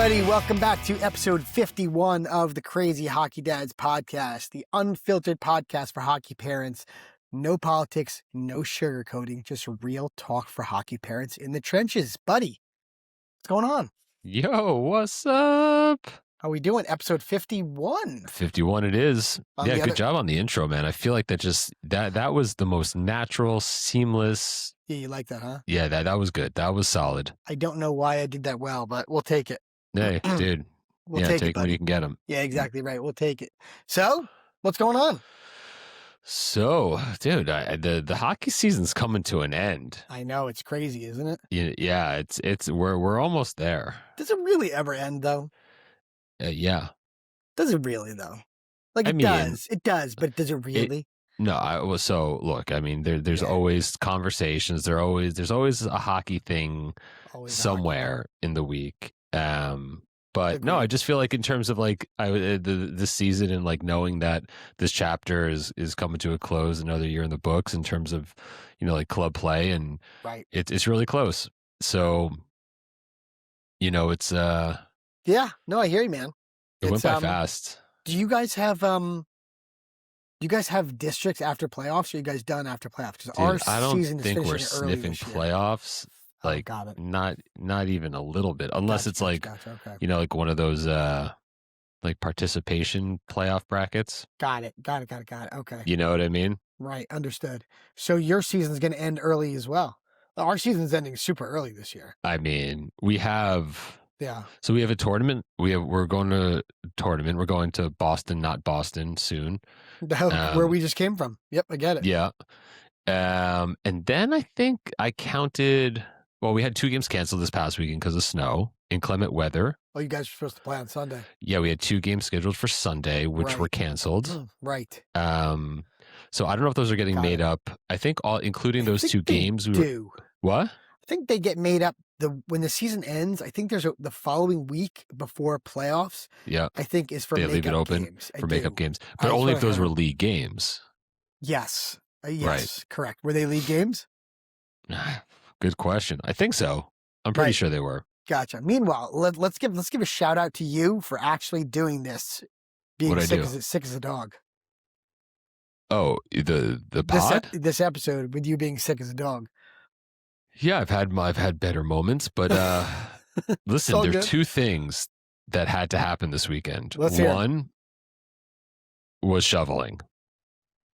everybody. Welcome back to episode 51 of the Crazy Hockey Dads podcast, the unfiltered podcast for hockey parents. No politics, no sugarcoating, just real talk for hockey parents in the trenches. Buddy, what's going on? Yo, what's up? How we doing? Episode 51. 51 it is. Good job on the intro, man. I feel like that was the most natural, seamless. Yeah, you like that, huh? Yeah, that was good. That was solid. I don't know why I did that well, but we'll take it. Hey, dude. We'll take it, them when you can get them. Yeah, exactly right. We'll take it. So, what's going on? So, dude, the hockey season's coming to an end. I know, it's crazy, isn't it? Yeah, we're almost there. Does it really ever end, though? Yeah. Does it really, though? Like, it does, but does it really? So look, I mean, there's always conversations. There's always a hockey thing somewhere in the week. But no, I just feel like in terms of like the season and like knowing that this chapter is coming to a close, another year in the books in terms of, like club play, and it's really close. So, it's yeah, no, I hear you, man. It went by fast. Do you guys have districts after playoffs, or are you guys done after playoffs? Because I don't think we're sniffing playoffs. Like, got it. Not even a little bit, unless it's like, okay. Like one of those like participation playoff brackets. Got it. Okay. You know what I mean? Right. Understood. So your season's going to end early as well. Our season's ending super early this year. I mean, we have. Yeah. So we have a tournament. We're going to a tournament. We're going to Boston, not Boston, soon. Where we just came from. Yep, I get it. Yeah. And then I think I counted. Well, we had 2 games canceled this past weekend because of snow, inclement weather. Oh, you guys were supposed to play on Sunday. Yeah, we had 2 games scheduled for Sunday, which were canceled. Right. So I don't know if those are getting made up. I think including those 2 games. What? I think they get made up when the season ends. I think there's the following week before playoffs. Yeah. I think is for they leave it open games. for makeup games, but only if those were league games. Yes. Yes. Right. Correct. Were they league games? Good question. I think so. I'm pretty sure they were. Gotcha. Meanwhile, let's give a shout out to you for actually doing this, being sick as a dog. Oh, the pod? This episode with you being sick as a dog. Yeah, I've had better moments, but listen, there are 2 things that had to happen this weekend. One was shoveling.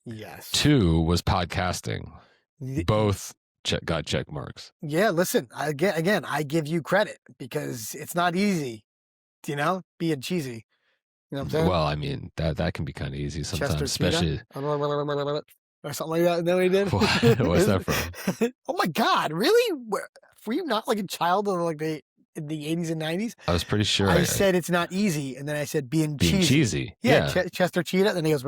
Yes. 2 was podcasting. Both got check marks. Yeah, listen, again, I give you credit because it's not easy, being cheesy. You know what I'm saying? Well, I mean, that can be kind of easy sometimes, especially. Or something like that. No, he did. What's that from? Oh my God! Really? Were you not like a child in in the 80s and 90s? I was pretty sure. I said it's not easy, and then I said being cheesy. Yeah. Chester Cheetah. And then he goes. I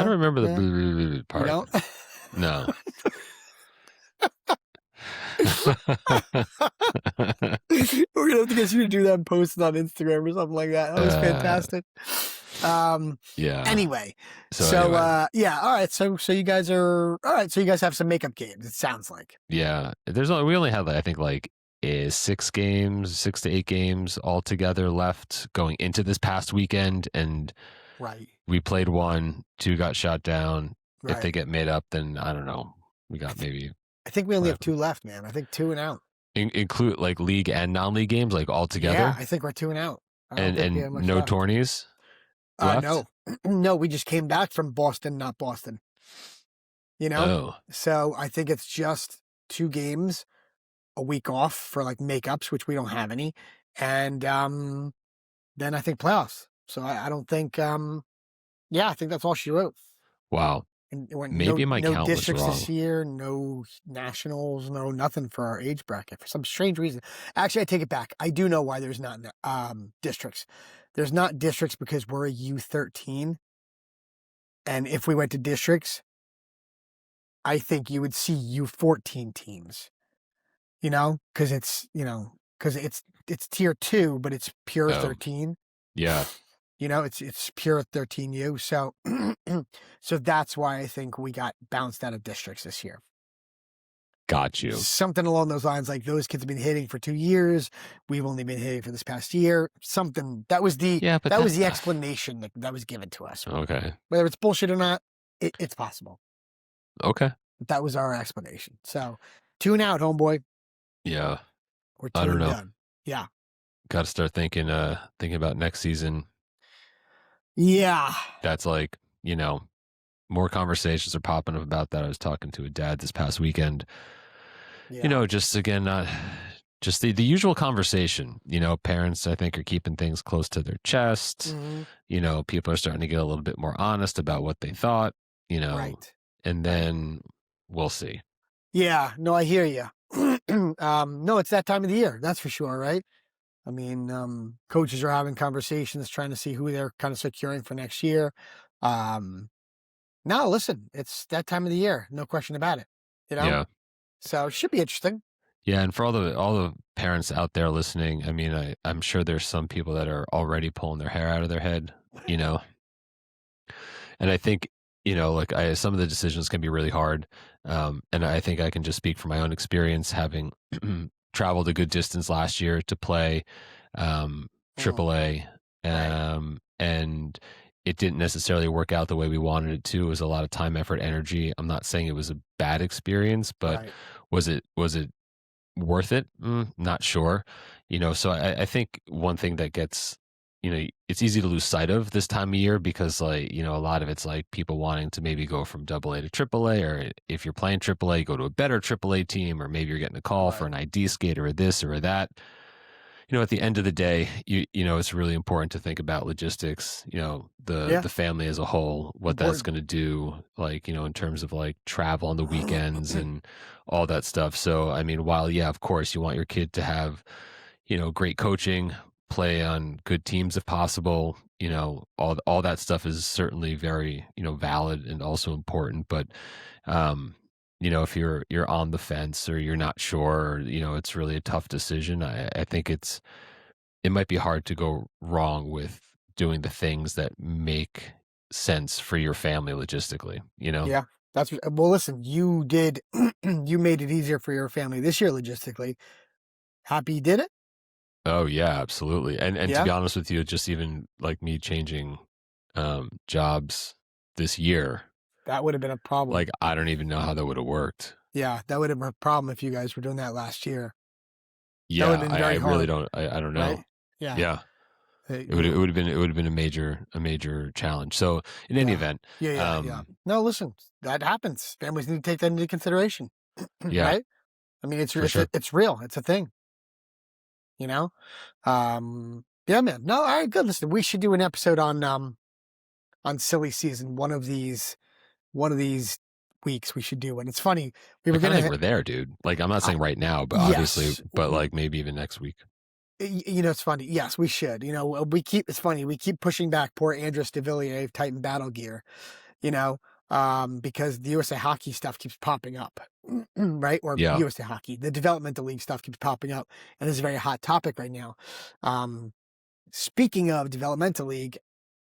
don't remember the part. You don't? No. We're gonna have to get you to do that and post it on Instagram or something like that. That was fantastic. Yeah. Anyway, anyway. Yeah. All right. So you guys are all right. So you guys have some makeup games. It sounds like. Yeah. We only had I think 6 to 8 games altogether left going into this past weekend, and we played 1, 2 got shot down. If they get made up, then I don't know. We got maybe. I think we only have 2 left, man. I think 2 and out. Include league and non-league games, all together. Yeah, I think we're 2 and out. And no tourneys. No, we just came back from Boston, not Boston. So I think it's just 2 games, a week off for makeups, which we don't have any, and then I think playoffs. So I don't think. I think that's all she wrote. Wow. And maybe my count was wrong. No districts this year, no nationals, no nothing for our age bracket for some strange reason. Actually, I take it back. I do know why there's not districts. There's not districts because we're a U13. And if we went to districts, I think you would see U14 teams, because it's tier 2, but it's pure 13. Yeah. It's pure 13U. So, so that's why I think we got bounced out of districts this year. Got you. Something along those lines, like those kids have been hitting for 2 years. We've only been hitting for this past year. Something that was the Yeah, but that was the explanation that was given to us. okay. Whether it's bullshit or not, it's possible. Okay. But that was our explanation. So tune out, homeboy. Yeah. We're I don't tuned know. done. Yeah. Got to start thinking about next season. Yeah. That's like, more conversations are popping up about that. I was talking to a dad this past weekend. Yeah. Just again, not just the usual conversation. Parents I think are keeping things close to their chest. Hmm. People are starting to get a little bit more honest about what they thought, Right. and Right. then we'll see. Yeah. No, I hear you. No, it's that time of the year. That's for sure. Right. I mean, coaches are having conversations, trying to see who they're kind of securing for next year. Um, No, listen, it's that time of the year, no question about it, you know? Yeah. So it should be interesting. Yeah, and for all the parents out there listening, I mean, I'm sure there's some people that are already pulling their hair out of their head, you know. And I think, like some of the decisions can be really hard. And I think I can just speak from my own experience, having traveled a good distance last year to play Mm, AAA, right, and it didn't necessarily work out the way we wanted it to. It was a lot of time, effort, energy. I'm not saying it was a bad experience, but right. was it worth it? Not sure. So I think one thing that gets, it's easy to lose sight of this time of year because, like, a lot of it's like people wanting to maybe go from AA to AAA, or if you're playing AAA, go to a better AAA team, or maybe you're getting a call for Right. an ID skater or this or that. At the end of the day, it's really important to think about logistics, the Yeah, family as a whole, what that's important. going to do, like, in terms of like travel on the weekends and all that stuff. So, I mean, while, yeah, of course, you want your kid to have, great coaching, play on good teams if possible, all that stuff is certainly very, valid and also important. But, um, if you're on the fence or you're not sure, or, it's really a tough decision. I think it might be hard to go wrong with doing the things that make sense for your family logistically. Yeah, well, listen, you did, you made it easier for your family this year logistically. Happy you did it? Oh yeah, absolutely. And to Yeah, be honest with you, just even like me changing jobs this year, that would have been a problem. like I don't even know how that would have worked. Yeah, that would have been a problem if you guys were doing that last year. That would Yeah, have been I very really hard, don't I don't know. right? Yeah. Yeah. It would You it know, would have been a major challenge. So in any yeah. event, Yeah, yeah, yeah. No, listen, that happens. Families need to take that into consideration, yeah, right? I mean, for sure. it's real. It's a thing, you know? Yeah, man. No, all right, good. Listen, we should do an episode on silly season. One of these weeks we should do one. It's funny. We I were kind of think gonna we're there, dude. Like I'm not uh, saying right now, but obviously, yes. but like maybe even next week. It's funny. Yes, we should. It's funny. We keep pushing back poor Andres de Villiers Titan Battle Gear, you know, because the USA Hockey stuff keeps popping up, right? Or Yeah. USA Hockey, the developmental league stuff keeps popping up, and it's a very hot topic right now. Um, Speaking of developmental league,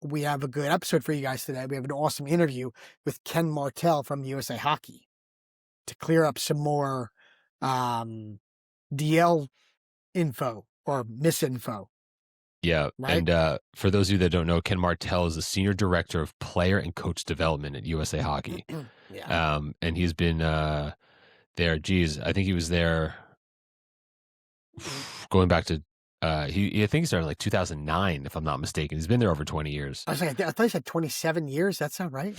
we have a good episode for you guys today. We have an awesome interview with Ken Martel from USA Hockey to clear up some more um, DL info or misinfo, Yeah, right? and for those of you that don't know, Ken Martel is the senior director of player and coach development at USA Hockey, Yeah. and he's been there. Geez, I think he was there going back to I think he started in like 2009, if I'm not mistaken. He's been there over 20 years. I was like, I thought he said 27 years. That's not right.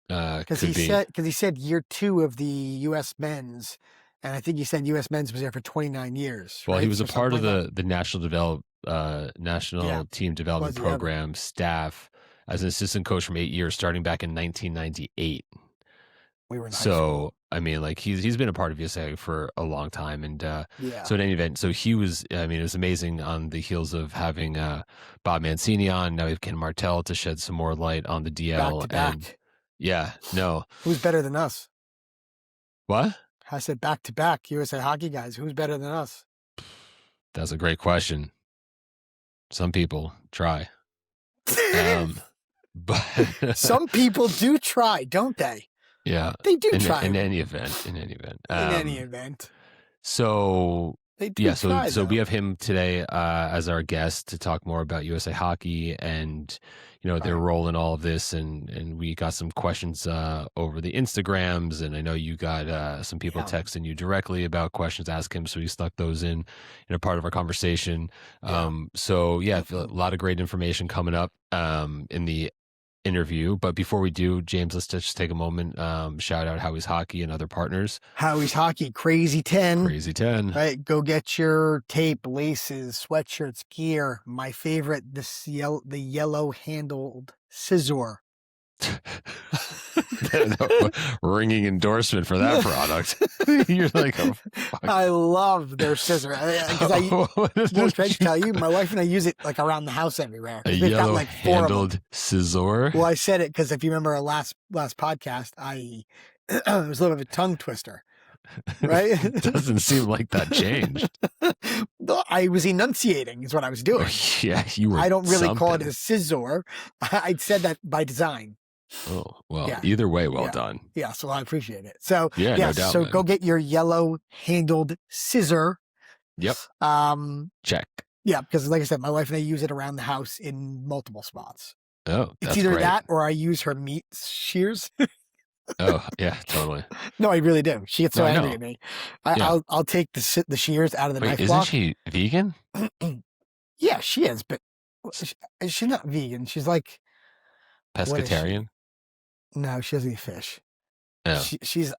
Because Could be. he said year 2 of the U.S. men's, and I think he said U.S. men's was there for 29 years, Well, he right? was a So part something of like that. the Yeah, national team development was he ever? program staff as an assistant coach from 8 years, starting back in 1998. We were in high school. So I mean, like he's been a part of USA for a long time, and Yeah, so in any event, so he was. I mean, it was amazing on the heels of having Bob Mancini on. Now we have Ken Martel to shed some more light on the back DL, to and back. yeah, no, Who's better than us? what? I said back to back USA Hockey guys. Who's better than us? That's a great question. Some people try, um, but Some people do try, don't they? Yeah. They do In try. in any event, in any event. In any event. So They do yeah, so try, so we though. have him today as our guest to talk more about USA Hockey and their Right. role in all of this, and we got some questions over the Instagrams, and I know you got some people Yeah. texting you directly about questions to ask him, so we stuck those in a part of our conversation. Yeah. So yeah, a lot of great information coming up in the interview. But before we do, James, let's just take a moment, shout out Howie's Hockey and other partners. Howie's Hockey, Crazy 10. Crazy 10. Right. Go get your tape, laces, sweatshirts, gear. My favorite, the yellow handled scissor. Ringing endorsement for that product. You're like, oh, fuck. I love their scissor. Won't Trent tell you, my wife and I use it like around the house everywhere. A We've got yellow like 4 of them. handled scissor. Well, I said it because if you remember our last podcast, it was a little bit of a tongue twister, right? It doesn't seem like that changed. I was enunciating is what I was doing. Yeah, you were. I don't really call it something. a scissor. I said that by design. Oh, well, Yeah. either way, well Yeah. done. Yeah, so I appreciate it. So Yeah, no doubt, so man. go get your yellow handled scissor. Yep. Check. Yeah, because like I said, my wife and I use it around the house in multiple spots. Oh, that's It's either great. that or I use her meat shears. Oh, yeah, totally. No, I really do. She gets so No, I angry know. at me. Yeah. I'll take the shears out of the Wait, knife isn't block. she vegan? Yeah, she is, but she's not vegan. She's like what is she? Pescatarian? No, she doesn't eat fish. Oh. She's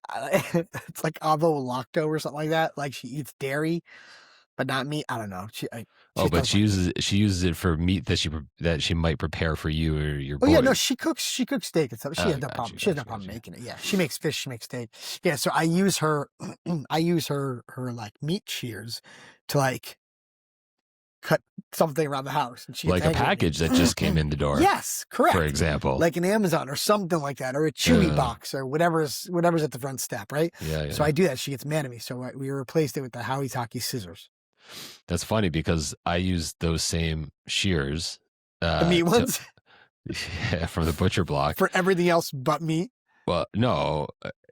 it's like ovo-lacto or something like that. Like she eats dairy, but not meat. I don't know. But she uses it for meat that she might prepare for you or your boys. Oh yeah, no, she cooks steak and stuff. She has no gotcha, problem. She has no gotcha, problem gotcha. making it. Yeah, she makes fish. She makes steak. Yeah, so I use her. I use her like meat shears to like cut something around the house, and she Like a package that just came in the door. Yes, correct. For example, like an Amazon or something like that, or a Chewy box or whatever's at the front step, right? Yeah. So I do that. She gets mad at me. So we replaced it with the Howie's Hockey scissors. That's funny because I use those same shears. The meat ones? Yeah, from the butcher block. For everything else but meat? Well, no.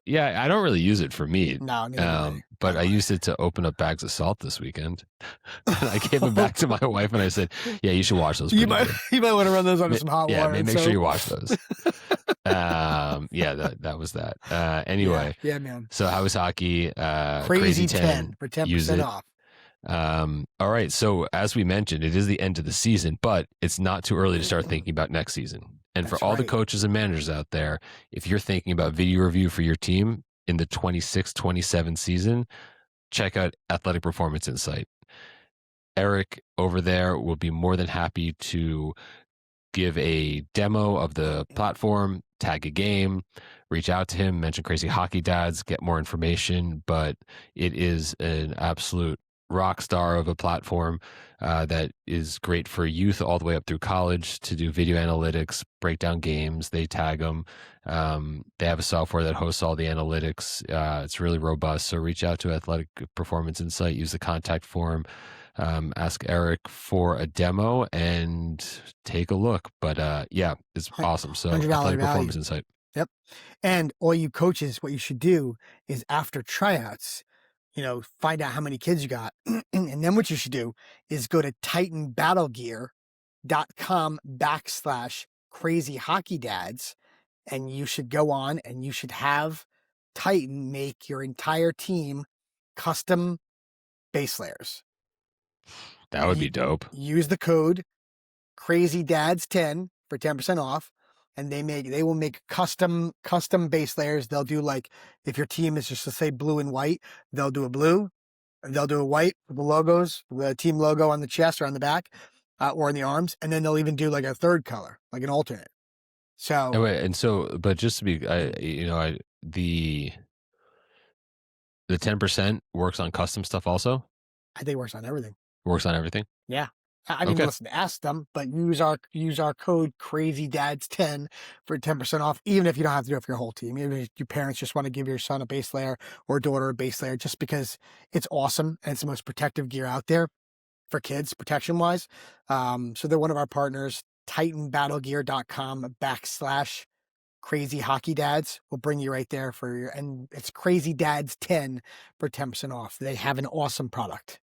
Yeah, I don't really use it for meat. No, neither do but I used it to open up bags of salt this weekend. And I gave them back to my wife and I said, yeah, you should wash those. You might want to run those under some hot water. Yeah, make sure you wash those. Yeah, that was that. Anyway. Yeah, man. So Howie's Hockey, Crazy 10 for 10% off. All right. So as we mentioned, it is the end of the season, but it's not too early to start thinking about next season. And That's for all the right. coaches and managers out there, if you're thinking about video review for your team in the 26-27 season, check out Athletic Performance Insight. Eric over there will be more than happy to give a demo of the platform, tag a game, reach out to him, mention Crazy Hockey Dads, get more information. But it is an absolute rock star of a platform that is great for youth all the way up through college to do video analytics, break down games. They tag them. They have a software that hosts all the analytics. It's really robust. So reach out to Athletic Performance Insight, use the contact form. Ask Eric for a demo and take a look. But yeah, it's awesome. So Athletic Performance Insight. Yep. And all you coaches, what you should do is after tryouts, find out how many kids you got. And then what you should do is go to titanbattlegear.com/crazy hockey dads. And you should go on and you should have Titan make your entire team custom base layers. That would be dope. Use the code CrazyDads10 for 10% off. And they will make custom base layers. They'll do like, if your team is just to say blue and white, they'll do a blue, and they'll do a white with the logos, the team logo on the chest or on the back, or on the arms. And then they'll even do like a third color, like an alternate. So, but just to be, the 10% works on custom stuff also? I think it works on everything. Works on everything? Yeah. I mean, listen, ask them, but use our code CrazyDads10 for 10% off, even if you don't have to do it for your whole team. Even if your parents just want to give your son a base layer or daughter a base layer, just because it's awesome and it's the most protective gear out there for kids, protection-wise. So they're one of our partners, titanbattlegear.com Crazy Hockey Dads will bring you right there and it's Crazy Dads 10 for 10% off. They have an awesome product.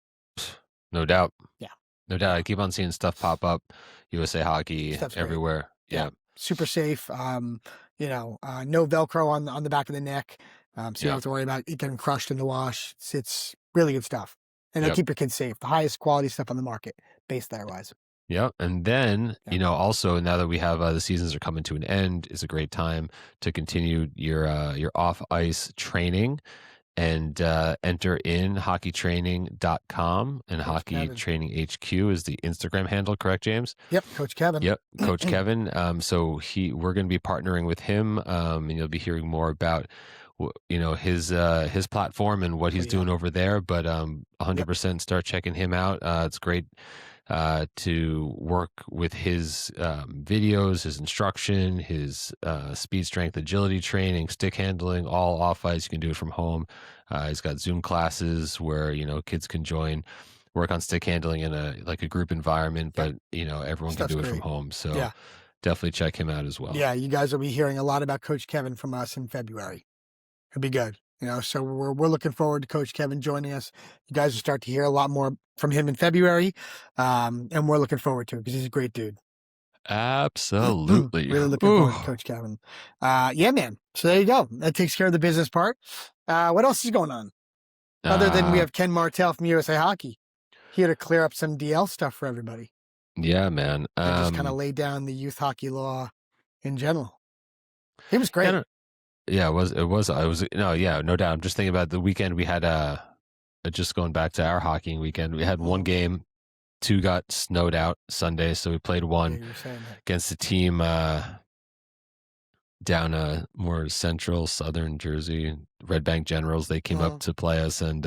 No doubt. Yeah. No doubt. I keep on seeing stuff pop up. USA Hockey Stuff's great. everywhere. Yeah. Yeah. Super safe. No Velcro on the back of the neck. So you don't have to worry about it getting crushed in the wash. It's really good stuff. And they'll keep your kids safe. The highest quality stuff on the market, base layer wise. Yeah. And then, also now that we have the seasons are coming to an end, is a great time to continue your off ice training and enter in hockeytraining.com, and Hockey Training HQ is the Instagram handle, correct, James? Yep, Coach Kevin. Yep, Coach Kevin. So we're going to be partnering with him, and you'll be hearing more about his platform and what he's doing over there. But 100% start checking him out. It's great to work with his videos, his instruction, his speed, strength, agility training, stick handling, all off ice. You can do it from home. He's got Zoom classes where kids can join, work on stick handling in a group environment, but everyone can do it from home. So definitely check him out as well. Yeah, you guys will be hearing a lot about Coach Kevin from us in February. It'll be good. So we're looking forward to Coach Kevin joining us. You guys will start to hear a lot more from him in February, and we're looking forward to it because he's a great dude. Absolutely. Really looking forward to Coach Kevin. Yeah, man. So there you go. That takes care of the business part. What else is going on? Other than we have Ken Martel from USA Hockey here to clear up some DL stuff for everybody. Yeah, man. And just kind of lay down the youth hockey law in general. He was great. Yeah, no doubt. I'm just thinking about the weekend we had, just going back to our hockeying weekend, we had one game, 2 got snowed out Sunday. So we played one against a team, down more central southern Jersey, Red Bank Generals. They came up to play us, and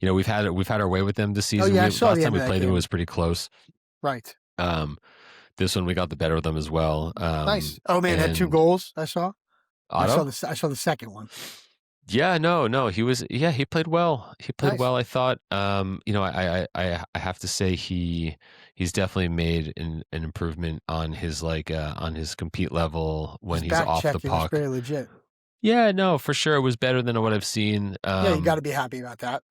we've had our way with them this season. Last time we played them, it was pretty close. Right. This one we got the better of them as well. Nice. Oh man, had 2 goals. I saw. Otto? I saw the second one. Yeah, no, he played well. He played well, I thought. I have to say he's definitely made an improvement on his on his compete level when he's off the puck. Very legit. Yeah, no, for sure. It was better than what I've seen. You got to be happy about that.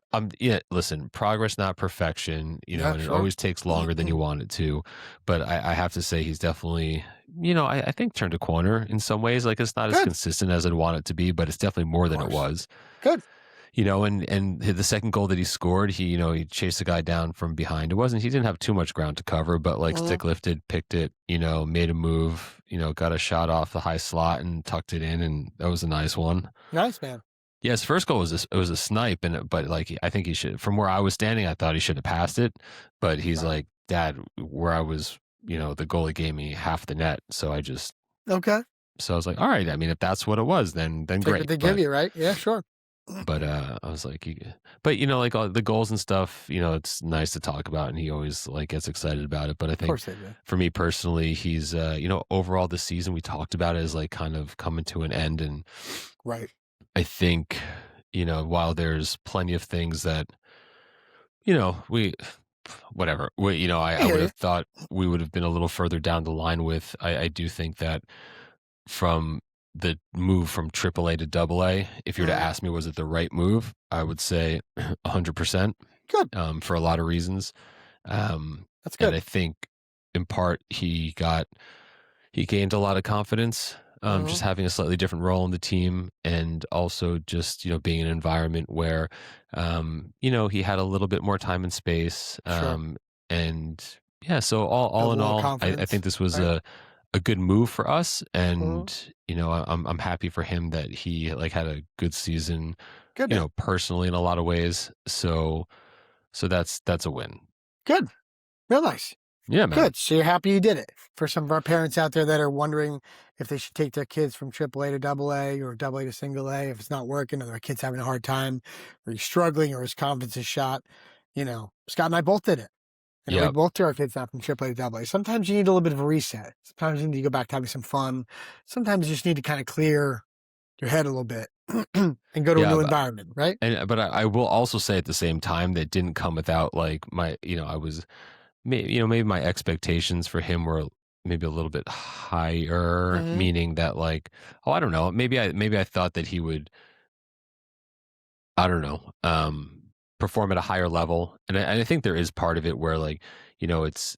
Listen, progress, not perfection, and it always takes longer than you want it to. But I have to say he's definitely, I think turned a corner in some ways. Like it's not as consistent as I'd want it to be, but it's definitely more than it was. Good. And the second goal that he scored, he chased the guy down from behind. He didn't have too much ground to cover, but stick lifted, picked it, made a move, got a shot off the high slot and tucked it in, and that was a nice one. Nice, man. Yeah, his first goal was a snipe, but I think he should. From where I was standing, I thought he should have passed it, but he's like, Dad, where I was, the goalie gave me half the net, so I just So I was like, all right. I mean, if that's what it was, then great. They give you right, yeah, sure. But I was like, all the goals and stuff, it's nice to talk about, and he always gets excited about it. But I think for me personally, he's overall this season we talked about it as kind of coming to an end, and right. I think while there's plenty of things that I would have thought we would have been a little further down the line with. I do think that from the move from AAA to AA, if you were to ask me, was it the right move? I would say 100%. Good. For a lot of reasons. That's good. And I think in part he gained a lot of confidence, just having a slightly different role in the team, and also just, being in an environment where, he had a little bit more time and space. And yeah, so all in all, I think this was a good move for us, and I'm happy for him that he had a good season, personally in a lot of ways. So that's a win. Good, real nice. Yeah, man. Good. So you're happy you did it. For some of our parents out there that are wondering if they should take their kids from AAA to AA or AA to single A, if it's not working, or their kid's having a hard time, or he's struggling, or his confidence is shot, Scott and I both did it. We both do our kids now from AAA to AA. Sometimes you need a little bit of a reset. Sometimes you need to go back to having some fun. Sometimes you just need to kind of clear your head a little bit and go to a new environment, right? But I will also say at the same time that didn't come without my, I was, maybe my expectations for him were maybe a little bit higher, Hmm. meaning that like, oh, I don't know, maybe I thought that he would, I don't know, perform at a higher level, and I think there is part of it where like, it's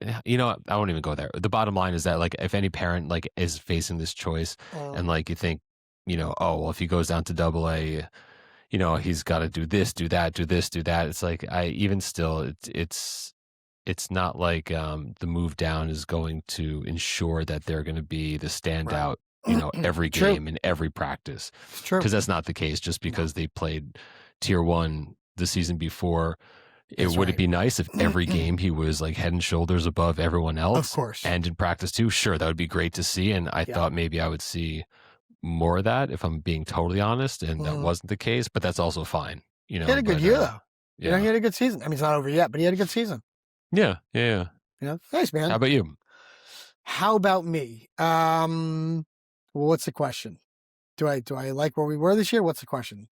I won't even go there. The bottom line is that like if any parent like is facing this choice Uh, and like you think, oh well, if he goes down to double A, he's got to do this, do that, do this, do that. It's like I even still, it's not like the move down is going to ensure that they're going to be the right. standout, every True. game in every practice, It's true. because that's not the case. Just No, because they played tier one the season before, that's would it right. be nice if every game he was like head and shoulders above everyone Of else? course. And in practice too, sure, that would be great to see. And I Yeah. thought maybe I would see more of that if I'm being totally honest, and that Mhm. wasn't the case. But that's also fine, He had a good But year though. He yeah, had a good season. I mean, it's not over yet, but he had a good season. yeah, yeah, yeah. Nice How man. about you? How about me? Well, what's the question? Do I like where we were this year? What's the question?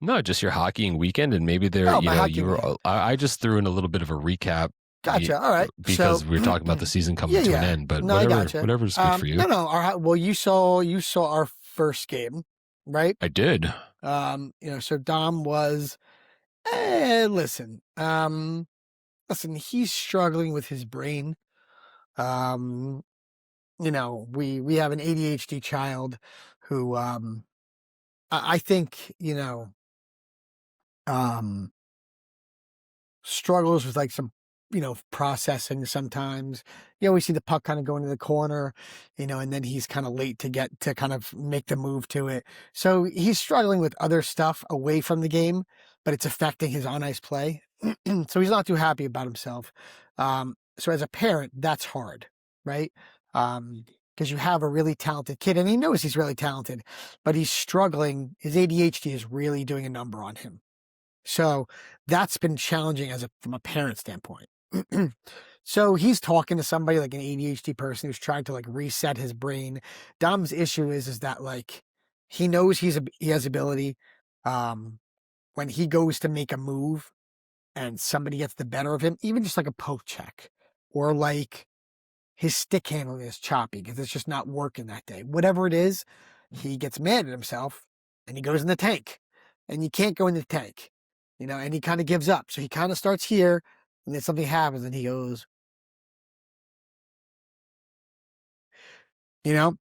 No, just your hockeying weekend, and maybe there, Oh, my hockey you were. weekend. I just threw in a little bit of a recap Gotcha. All right. So, because we were talking about the season coming yeah, to an yeah. end. But No, I gotcha. whatever's good for you. No, no. Well, you saw our first game, right? I did. So Dom was. Listen. Listen. He's struggling with his brain. Um, we have an ADHD child who, I think, um struggles with like some, processing sometimes. You always see the puck kind of going to the corner, and then he's kind of late to get to kind of make the move to it. So he's struggling with other stuff away from the game, but it's affecting his on ice play. So he's not too happy about himself. So as a parent, that's hard, right? Because you have a really talented kid and he knows he's really talented, but he's struggling. His ADHD is really doing a number on him. So that's been challenging from a parent standpoint. So he's talking to somebody like an ADHD person who's trying to like reset his brain. Dom's issue is that like he knows he has ability. Um, when he goes to make a move and somebody gets the better of him, even just like a poke check or like his stick handling is choppy because it's just not working that day. Whatever it is, he gets mad at himself and he goes in the tank. And you can't go in the tank, and he kind of gives up. So he kind of starts here and then something happens and he goes, you know,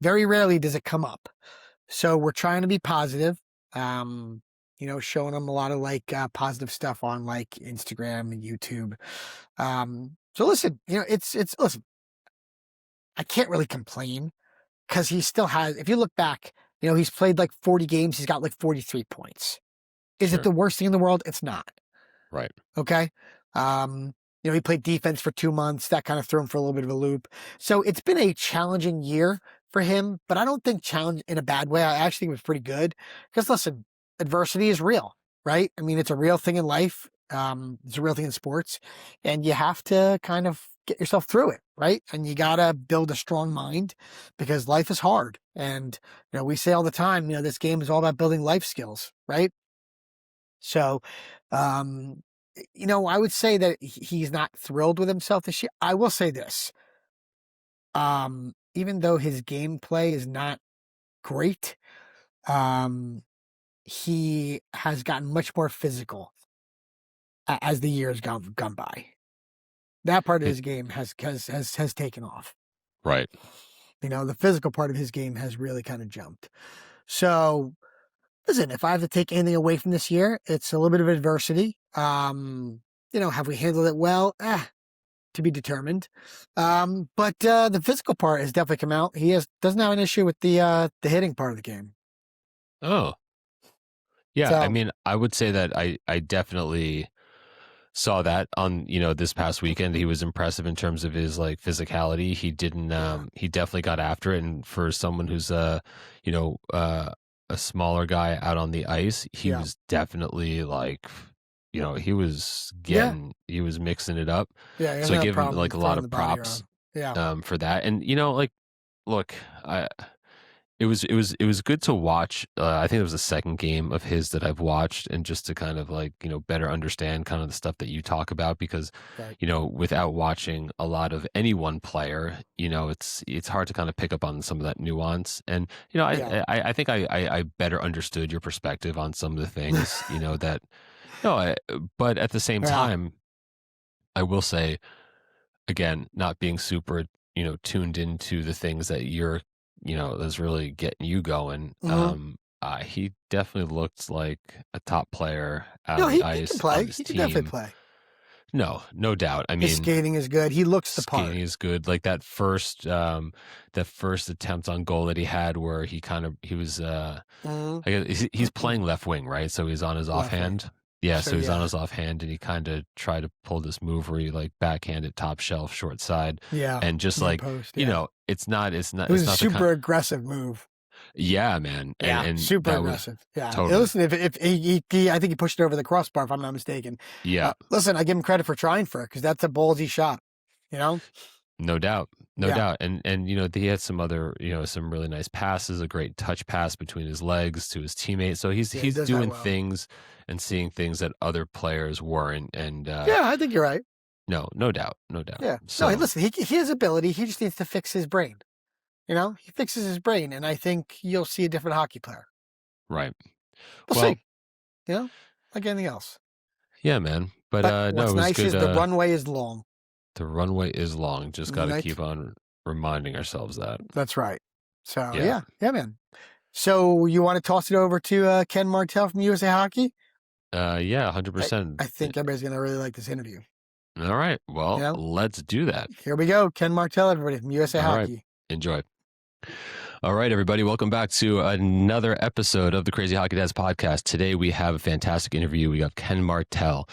very rarely does it come up. So we're trying to be positive, um, showing him a lot of like positive stuff on like Instagram and YouTube. So listen, listen, I can't really complain because he still has, if you look back, he's played like 40 games, he's got like 43 points. Is it Sure. the worst thing in the world? It's not. Right. Okay. Um, he played defense for 2 months. That kind of threw him for a little bit of a loop. So it's been a challenging year for him, but I don't think challenge in a bad way. I actually think it was pretty good because listen, adversity is real, right? I mean, it's a real thing in life. It's a real thing in sports, and you have to kind of get yourself through it, right? And you gotta build a strong mind because life is hard. And we say all the time, this game is all about building life skills, right? So, um, I would say that he's not thrilled with himself this year. I will say this. Even though his gameplay is not great, um, he has gotten much more physical as the years gone by. That part of It, his game has taken off. right. The physical part of his game has really kind of jumped. So listen, if I have to take anything away from this year, it's a little bit of adversity. Have we handled it well? To be determined. But the physical part has definitely come out. He doesn't have an issue with the hitting part of the game. Oh, yeah. I So mean, I would say that I definitely saw that on this past weekend. He was impressive in terms of his like physicality. He didn't yeah, he definitely got after it, and for someone who's you know a smaller guy out on the ice, he yeah, was definitely like, yeah, he was mixing it up. yeah. He So doesn't I have a give him problem like a lot throwing the of body props around. Yeah, for that. And like, look, I it was good to watch. I think it was the second game of his that I've watched, and just to kind of like better understand kind of the stuff that you talk about, because Right. without watching a lot of any one player, it's hard to kind of pick up on some of that nuance. And Yeah. I think I better understood your perspective on some of the things that no, but at the same Yeah. time, I will say again, not being super, tuned into the things that that's really getting you going. Hmm. He definitely looked like a top player out No, on the he can ice on play. this He can definitely team. play. No, no doubt. I His mean, skating is good. He looks the part. skating is good. Like that first attempt on goal that he had, where he was Hmm. I guess he's playing left wing, right? So he's on his Left wing. offhand. Yeah, So so he's on yeah. his offhand, and he kind of tried to pull this move where he like backhanded top shelf, short side, Yeah. and just Near like post. Yeah. it's not, It was it's a not the kind. super aggressive move. Yeah, man, and Yeah, super that was aggressive. Yeah. totally. Listen, if I think he pushed it over the crossbar, if I'm not mistaken. Yeah, Listen, I give him credit for trying for it because that's a ballsy shot. You know? no doubt, no Yeah. doubt, and he had some other some really nice passes, a great touch pass between his legs to his teammate. So he's Yeah, he he's does that doing well. things and seeing things that other players weren't, and Yeah, I think you're right. no, no doubt, no doubt. Yeah. No, So listen, he has ability. He just needs to fix his brain. He fixes his brain, and I think you'll see a different hockey player. right. We'll Well, see. You know, like anything else. yeah, man. But But no, what's it was nice good. is the runway is long. The runway is long. Just got to Right. keep on reminding ourselves that. That's right. So Yeah. yeah, man. So you want to toss it over to Ken Martel from USA Hockey? Yeah, I, 100%. I think everybody's gonna really like this interview. All right. You Well, know, let's do that. here we go. Ken Martel, everybody from USA All right. Hockey. Enjoy. All right, everybody. Welcome back to another episode of the Crazy Hockey Dads podcast. Today, we have a fantastic interview. We have Ken Martel,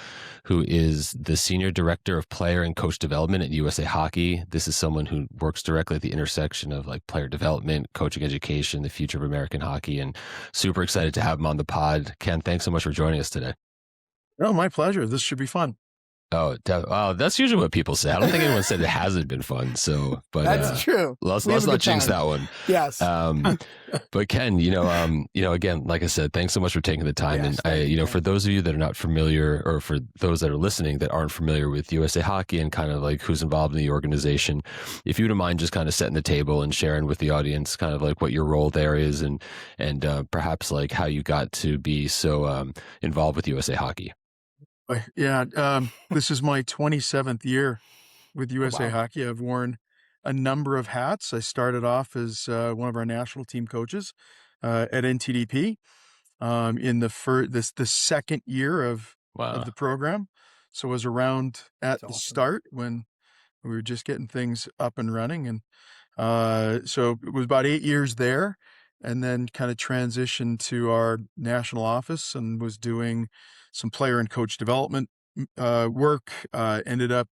who is the Senior Director of Player and Coach Development at USA Hockey. This is someone who works directly at the intersection of like player development, coaching education, the future of American hockey, and super excited to have him on the pod. Ken, thanks so much for joining us today. Oh, my pleasure. This should be fun. Oh, that's usually what people say. I don't think anyone said it hasn't been fun. So, but That's true. let's We have a not good jinx time. that one. Yes. But Ken, again, like I said, thanks so much for taking the time. Yes, And thank you, for Ken. those of you that are not familiar, or for those that are listening that aren't familiar with USA Hockey and kind of like who's involved in the organization, if you wouldn't mind just kind of setting the table and sharing with the audience kind of like what your role there is, and perhaps like how you got to be so involved with USA Hockey. Yeah, this is my 27th year with USA wow. Hockey. I've worn a number of hats. I started off as one of our national team coaches at NTDP in the second year of Wow. the program. So I was around at That's the awesome. start when we were just getting things up and running. And so it was about 8 years there, and then kind of transitioned to our national office and was doing some player and coach development work. Ended up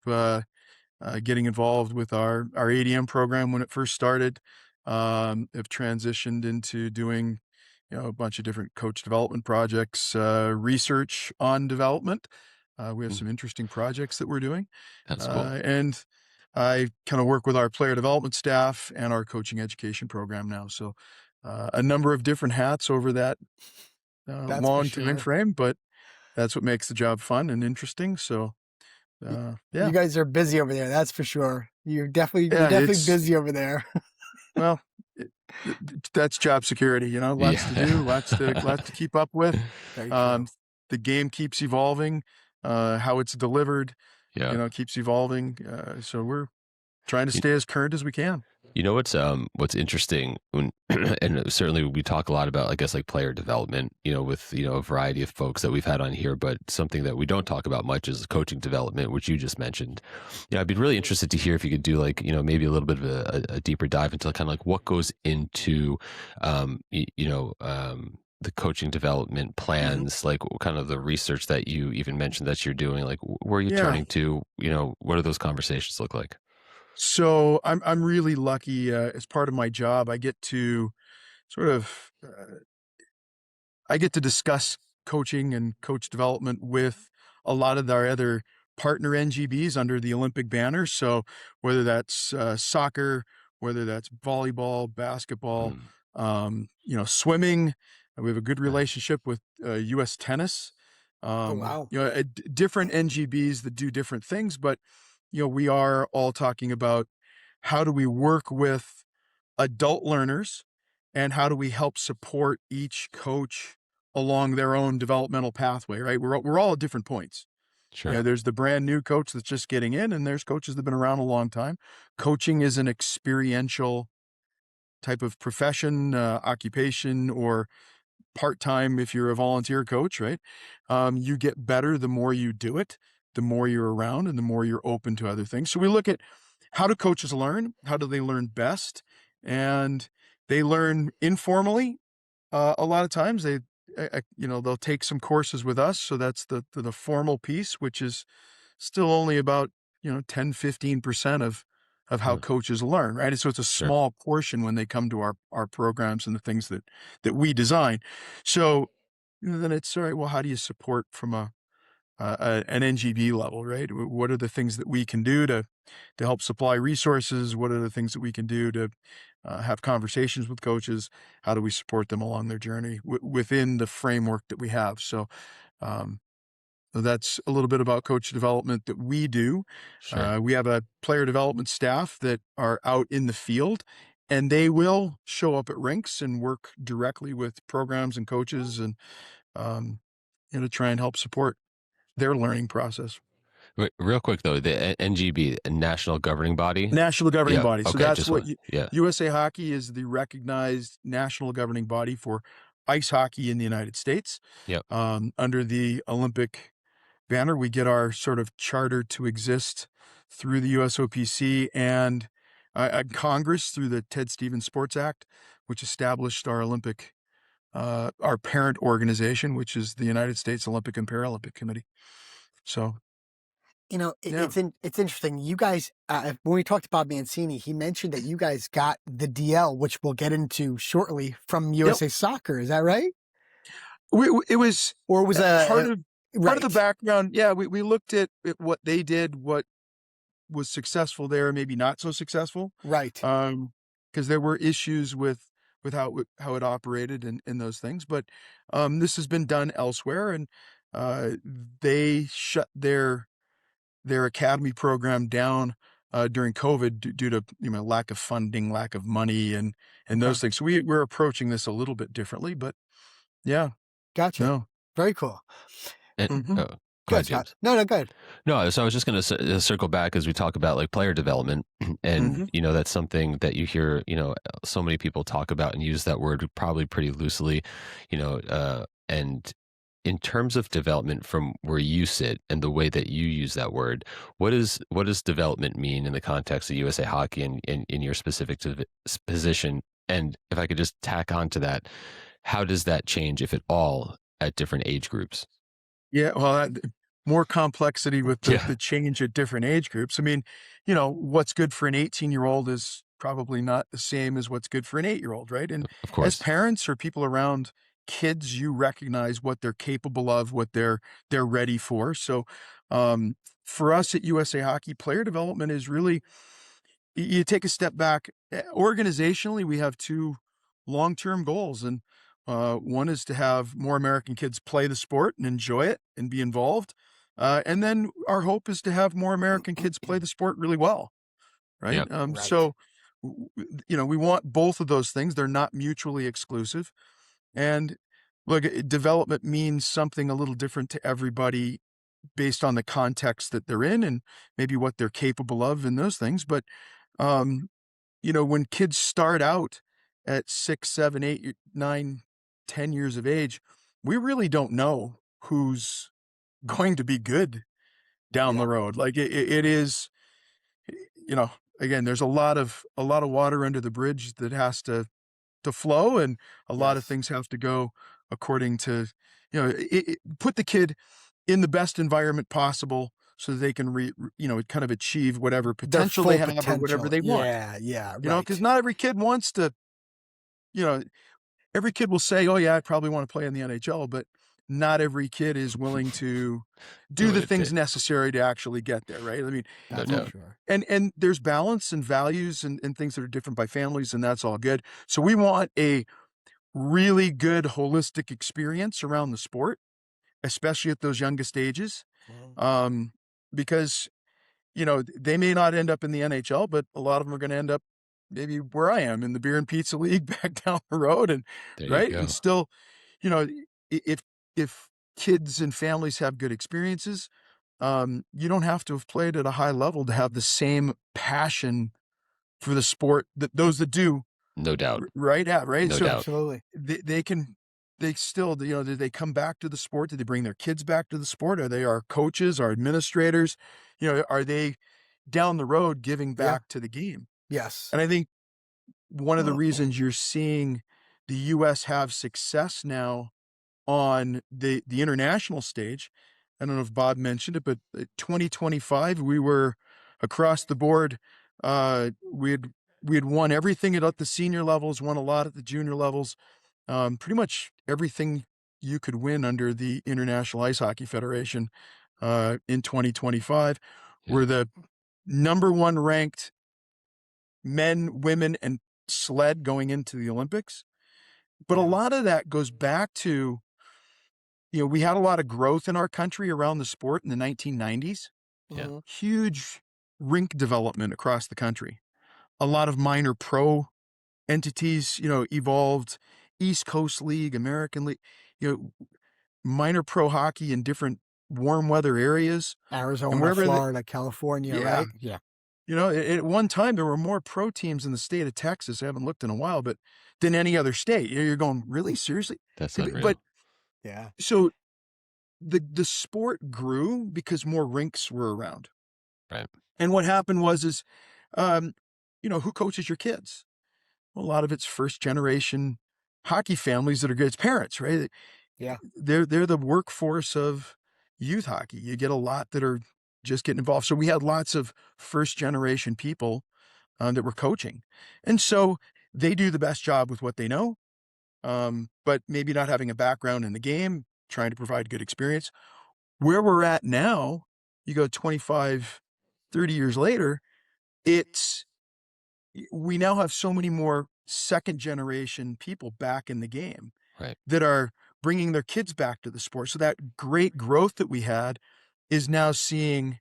getting involved with our ADM program when it first started. Have transitioned into doing a bunch of different coach development projects, research on development. We have some interesting projects that we're doing. That's cool. And I kind of work with our player development staff and our coaching education program now. So a number of different hats over that That's for long time sure. frame, but that's what makes the job fun and interesting. So You yeah, guys are busy over there. That's for sure. You're yeah, definitely it's busy over there. well, that's job security. Lots to do, lots to keep up with. Very Um, true. the game keeps evolving. How it's delivered, Yeah. keeps evolving. So we're trying to stay as current as we can. You know what's interesting when, and certainly we talk a lot about, I guess, like player development, with a variety of folks that we've had on here, but something that we don't talk about much is coaching development, which you just mentioned. I'd be really interested to hear if you could do like maybe a little bit of a deeper dive into kind of like what goes into the coaching development plans, like kind of the research that you even mentioned that you're doing, like where are you Yeah. turning to, what do those conversations look like? So I'm really lucky as part of my job. I get to sort of I get to discuss coaching and coach development with a lot of our other partner NGBs under the Olympic banner. So whether that's soccer, whether that's volleyball, basketball, Mm. swimming. We have a good Nice. relationship with U.S. tennis. Oh, wow. Different NGBs that do different things, but we are all talking about how do we work with adult learners and how do we help support each coach along their own developmental pathway, right? We're all at different points. Sure. There's the brand new coach that's just getting in, and there's coaches that have been around a long time. Coaching is an experiential type of profession, occupation, or part-time if you're a volunteer coach, right? You get better the more you do it, the more you're around, and the more you're open to other things. So we look at how do coaches learn? How do they learn best? And they learn informally. A lot of times they'll take some courses with us. So that's the formal piece, which is still only about 10-15% of how Huh. coaches learn, right? And so it's a Sure. small portion when they come to our programs and the things that we design. So then it's all right. Well, how do you support from an NGB level, right? What are the things that we can do to help supply resources? What are the things that we can do to have conversations with coaches? How do we support them along their journey within the framework that we have? Um, so that's a little bit about coach development that we do. Sure. We have a player development staff that are out in the field, and they will show up at rinks and work directly with programs and coaches and um, to try and help support their learning process. Wait, real quick though, the NGB, National Governing Body. National governing Yeah. body. So Okay. that's Just what one. Yeah. USA Hockey is, the recognized national governing body for ice hockey in the United States. Yep. Under the Olympic banner, we get our sort of charter to exist through the USOPC and Congress through the Ted Stevens Sports Act, which established our our parent organization, which is the United States Olympic and Paralympic Committee. So, yeah. It's interesting. You guys, when we talked to Bob Mancini, he mentioned that you guys got the DL, which we'll get into shortly, from Yep. USA Soccer. Is that right? It was Or was part of the right? background. Yeah, we looked at what they did, what was successful there, maybe not so successful. Right. Because there were issues with how it operated and those things. But this has been done elsewhere, and they shut their academy program down during COVID due to lack of funding, lack of money, and Okay. those things. So we're approaching this a little bit differently, but yeah, Gotcha. no. Very cool. And, Mhm. oh, go Good, ahead, Scott. James. No, good. No, so I was just going to circle back as we talk about like player development, and Mhm. that's something that you hear, so many people talk about and use that word probably pretty loosely, and in terms of development from where you sit and the way that you use that word, what does development mean in the context of USA Hockey and in your specific position? And if I could just tack on to that, how does that change, if at all, at different age groups? Yeah, well, more complexity with Yeah, the change at different age groups. I mean, what's good for an 18-year-old is probably not the same as what's good for an 8-year-old, right? And of as course. parents or people around kids, you recognize what they're capable of, what they're ready for. So, for us at USA Hockey, player development is really you take a step back. Organizationally, we have two long-term goals, and one is to have more American kids play the sport and enjoy it and be involved. And then our hope is to have more American kids play the sport really well, right? Yep. Right. So, we want both of those things. They're not mutually exclusive. And look, development means something a little different to everybody based on the context that they're in and maybe what they're capable of and those things. But um, when kids start out at 6, 7, 8, 9, 10 years of age, we really don't know who's going to be good down Yeah. the road. Like it is, you know, again, there's a lot of water under the bridge that has to flow, and a lot of Yes. things have to go according to, put the kid in the best environment possible so that they can kind of achieve whatever Their potential they full have or whatever potential. they want. Yeah. Yeah. Because Right. not every kid wants to, you know, every kid will say, "Oh yeah, I probably want to play in the NHL," but not every kid is willing to do the things necessary to actually get there, right? I mean, no doubt. Sure. and there's balance and values and things that are different by families, and that's all good. So we want a really good holistic experience around the sport, especially at those youngest ages, because they may not end up in the NHL, but a lot of them are going to end up maybe where I am in the beer and pizza league back down the road, and There you right, go. and still, if kids and families have good experiences, you don't have to have played at a high level to have the same passion for the sport that those that do. No doubt. Right? Yeah, right. No So doubt. Absolutely. they still, do they come back to the sport? Do they bring their kids back to the sport? Are they our coaches, our administrators? Are they down the road giving back to the game? Yes. And I think one of the reasons you're seeing the U.S. have success now on the international stage, I don't know if Bob mentioned it, but 2025, we were across the board. We had won everything at the senior levels, won a lot at the junior levels, pretty much everything you could win under the International Ice Hockey Federation in 2025. Yeah. We're the number one ranked men, women, and sled going into the Olympics. But a lot of that goes back to, we had a lot of growth in our country around the sport in the 1990s. Yeah. Huge rink development across the country. A lot of minor pro entities, evolved. East Coast League, American League, minor pro hockey in different warm weather areas. Arizona, Florida, California, right? Yeah. At one time, there were more pro teams in the state of Texas, I haven't looked in a while, but than any other state. You're going, really? Seriously? That's unreal. But yeah. So the sport grew because more rinks were around. Right. And what happened was who coaches your kids? Well, a lot of it's first generation hockey families that are good. It's parents, right? Yeah. They're the workforce of youth hockey. You get a lot that are just getting involved. So we had lots of first generation people that were coaching. And so they do the best job with what they know, but maybe not having a background in the game, trying to provide good experience. Where we're at now, you go 25, 30 years later, we now have so many more second generation people back in the game that are bringing their kids back to the sport. So that great growth that we had is now seeing,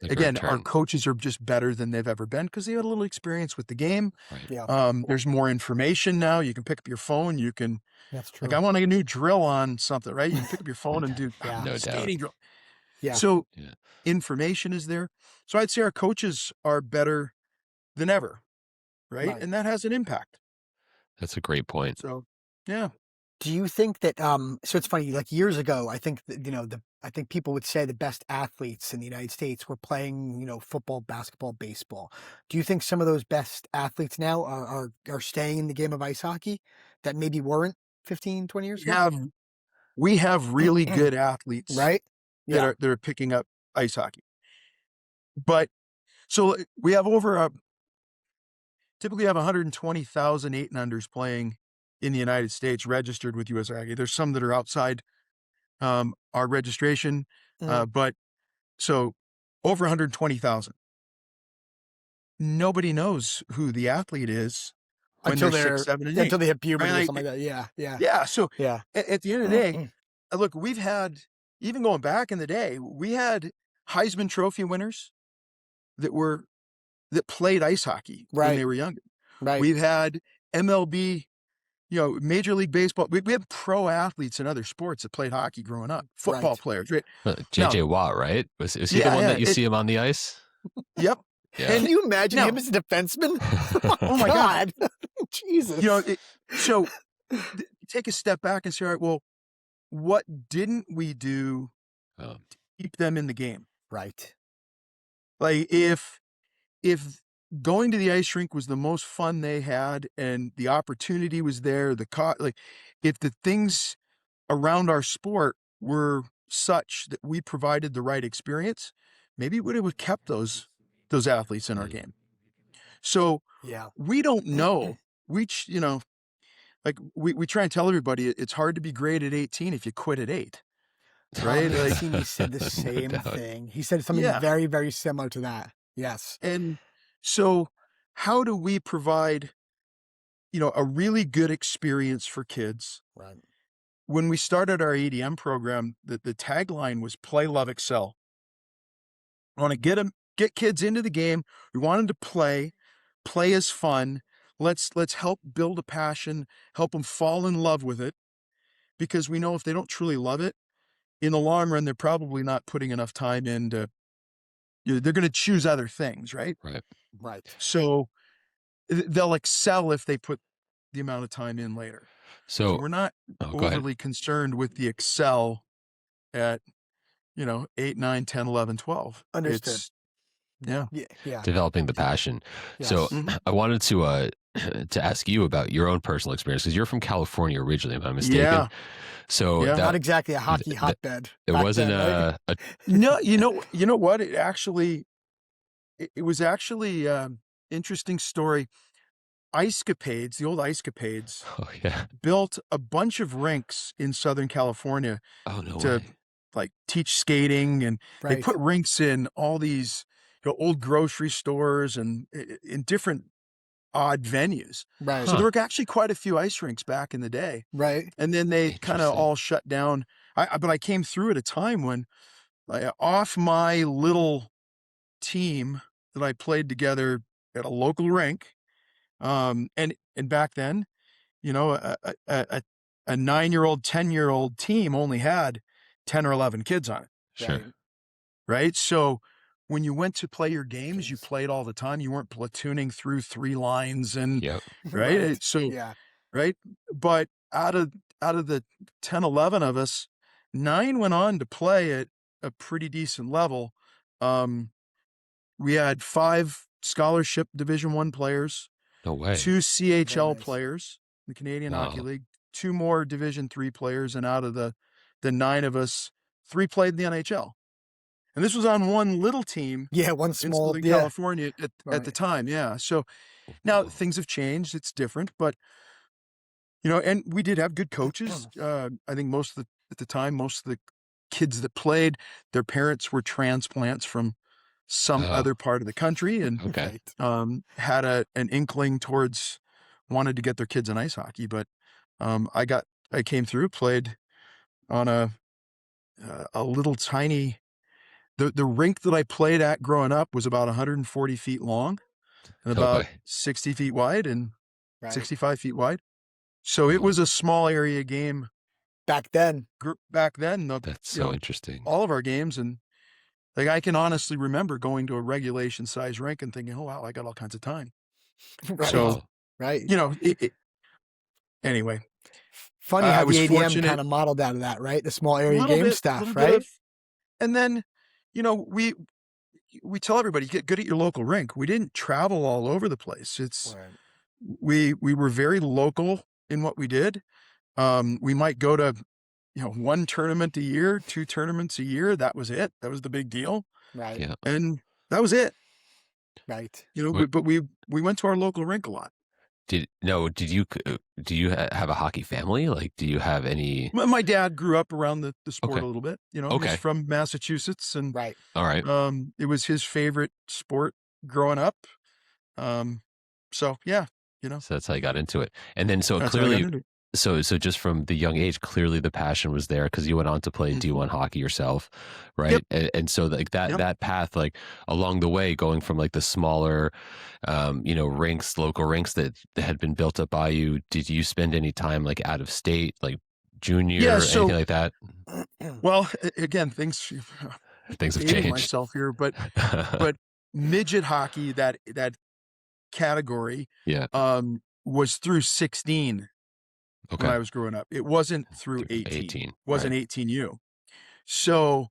again, our coaches are just better than they've ever been because they had a little experience with the game. Right. Yeah. There's more information now. You can pick up your phone. You can, that's true. Like, I want a new drill on something, right? You can pick up your phone and do no skating drill. Yeah. So information is there. So I'd say our coaches are better than ever, right? And that has an impact. That's a great point. So, yeah. Do you think that so it's funny, like years ago, I think that, I think people would say the best athletes in the United States were playing, football, basketball, baseball. Do you think some of those best athletes now are staying in the game of ice hockey that maybe weren't 15, 20 years ago? We have really good athletes, right? That are picking up ice hockey. But so we have typically have 120,000 8 and unders playing in the United States registered with US Hockey. There's some that are outside our registration, but so over 120,000. Nobody knows who the athlete is when they're 6, 7, and 8. Until they hit puberty right? or something like that. Yeah. Yeah. So at the end of the day, look, we've had, even going back in the day, we had Heisman Trophy winners that played ice hockey when they were younger. Right. We've had MLB, Major League Baseball. We had pro athletes in other sports that played hockey growing up. Football players, right? JJ Watt, right? Was he the one that you see him on the ice? Yep. Yeah. Can you imagine him as a defenseman? Oh my God. Jesus. So take a step back and say, all right, well, what didn't we do to keep them in the game? Right. Like if going to the ice rink was the most fun they had and the opportunity was there, if the things around our sport were such that we provided the right experience, maybe it would have kept those athletes in our game. So we don't know. like we try and tell everybody it's hard to be great at 18 if you quit at 8, Bob right? Like, Mancini said the No same doubt. thing. He said something yeah. very, very similar to that. Yes. And so how do we provide, a really good experience for kids? Right. When we started our ADM program, the tagline was play, love, excel. I want to get kids into the game. We want them to play. Play is fun. Let's help build a passion, help them fall in love with it, because we know if they don't truly love it, in the long run, they're probably not putting enough time into, they're going to choose other things, right? Right. Right. So they'll excel if they put the amount of time in later. So So, we're not go ahead. overly concerned with the excel at, 8, 9, 10, 11, 12. Understood. It's, yeah. Yeah. Yeah. Developing the passion. So Yes. Mhm. I wanted to to ask you about your own personal experience, because you're from California originally, if I'm not mistaken. Yeah. So Yeah. Not exactly a hockey th- th- hotbed it back wasn't then, right? a No, you know what? It was actually interesting story. Ice Capades, the old Ice Capades, oh yeah. built a bunch of rinks in Southern California Oh no to way. like teach skating, and they put Right. rinks in all these old grocery stores and in different odd venues. So there Huh. were actually quite a few ice rinks back in the day, Right. and then they kind of Interesting. all shut down. But I came through at a time when off my little team that I played together at a local rink, and back then, a 9-year-old, 10-year-old team only had 10 or 11 kids on it, Sure. Right. right? So when you went to play your games, you Games. played all the time. You weren't platooning through 3 lines and Yep. right? Right. So Yeah. right? But out of the 10, 11 of us, 9 went on to play at a pretty decent level. Um, we had 5 scholarship Division 1 players, No way. 2 Very CHL nice. players, the Canadian Hockey Wow. League, 2 more Division 3 players, and out of the 9 of us, 3 played in the NHL. And this was on one little team Yeah. One in small. Southern Yeah. California at the Right. time, yeah. So now Wow. things have changed, it's different, but and we did have good coaches. I think at the time, most of the kids that played, their parents were transplants from some Oh, other part of the country, and okay. Right. had an inkling towards wanted to get their kids in ice hockey. But I came through, played on a little tiny. The rink that I played at growing up was about 140 feet long and No about way. 60 feet wide and Right. 65 feet wide. So it Wow. was a small area game Back then. back then. That's You so know, interesting. all of our games, and like I can honestly remember going to a regulation size rink and thinking, "Oh wow, I got all kinds of time." Right. So Wow. Right. anyway, Funny I how the was ADM fortunate kind of modeled out of that, right? The small a area little game bit, stuff, right? and then we tell everybody get good at your local rink. We didn't travel all over the place. Right. We were very local in what we did. We might go to 1 tournament a year, 2 tournaments a year. That was it. That was the big deal, Right. Yeah. and that was it. Right. What But we went to our local rink a lot. did you do you have a hockey family? Like, do you have any? My dad grew up around the sport Okay. a little bit. He's Okay. from Massachusetts, and Right. All right. it was his favorite sport growing up. Um, so yeah, So that's how you got into it. And then so that's how I got clearly, into it. so just from the young age, clearly the passion was there, because you went on to play Mhm. D1 hockey yourself, Yep, right? And so like yep. that path, like along the way, going from like the smaller, rinks, local rinks that had been built up by you. Did you spend any time like out of state, like Yeah. junior, anything So like that? well, again, things Things have dating changed. myself here, but midget hockey, that category, Yeah. was through 16 when Okay. I was growing up. It wasn't through 18. 18. Right. Wasn't 18U. So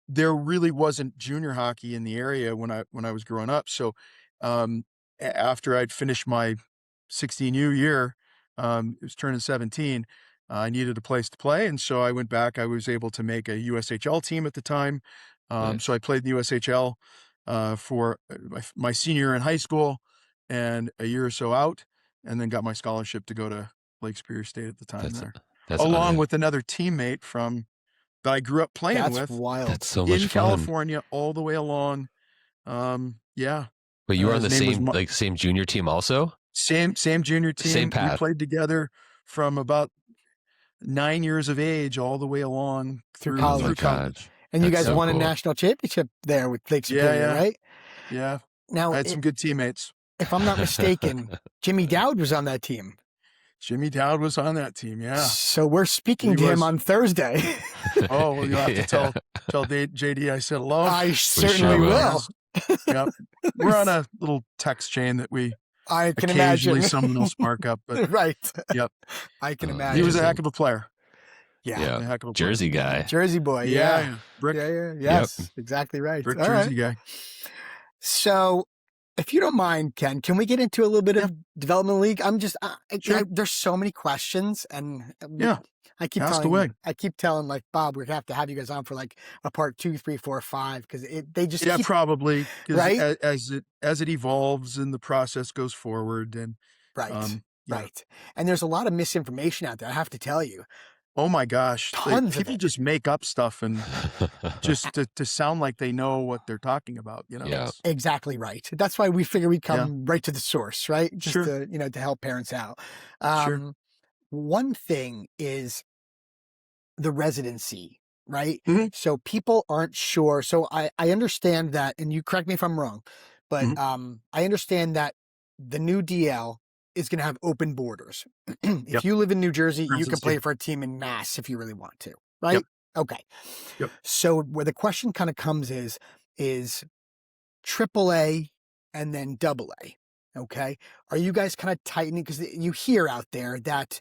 there really wasn't junior hockey in the area when I was growing up. So after I'd finished my 16U year, it was turning 17. I needed a place to play, and so I went back. I was able to make a USHL team at the time, so Nice. I played in the USHL for my senior year in high school and a year or so out, and then got my scholarship to go to Lake Superior State at the time there, That's along with another teammate that I grew up playing That's with wild. That's so much in fun. California all the way along. Yeah. But you were on His the name was same junior team also? Same junior Same team. We path. played together from about 9 years of age all the way along Through through college. Oh my college. And you That's guys so won a cool. national championship there with Lake Superior, right? Yeah. Now, I had some good teammates. if I'm not mistaken, Jimmy Dowd was on that team. Jimmy Dowd was on that team. Yeah. So we're speaking He to him was. on Thursday. Oh, well, you'll have to Yeah. tell JD I said hello. I sure certainly will. will. Yep. We're on a little text chain that we I can occasionally imagine. someone will spark up, but Right. yep. I can Oh, imagine. He was a amazing. heck of a player. Yeah. A heck of a player. Jersey guy. Jersey boy. Yeah. Yeah. Brick. Yeah. Yes. Exactly right. Brick All Jersey right. guy. So, if you don't mind, Ken, can we get into a little bit of development league? I'm just, Sure. there's so many questions, and Yeah. I keep Ask telling, away. like Bob, we're gonna have you guys on for like a part 2, 3, 4, 5 because they just keep, Probably right? as it evolves and the process goes forward and Right. yeah. Right. And there's a lot of misinformation out there. I have to tell you, Oh my gosh, tons of people it. just make up stuff and just to sound like they know what they're talking about. You know. Yeah. Exactly right. That's why we figure we come right to the source, right? Just Sure. to help parents out. Sure. One thing is the residency, right? Mhm. So people aren't sure. So I understand that, and you correct me if I'm wrong, but Mhm. I understand that the new DL is going to have open borders. If Yep. you live in New Jersey, you can Residency. play for a team in Mass if you really want to, right? Yep. Okay. Yep. So where the question kind of comes is AAA and then AA. Okay. Are you guys kind of tightening? Because you hear out there that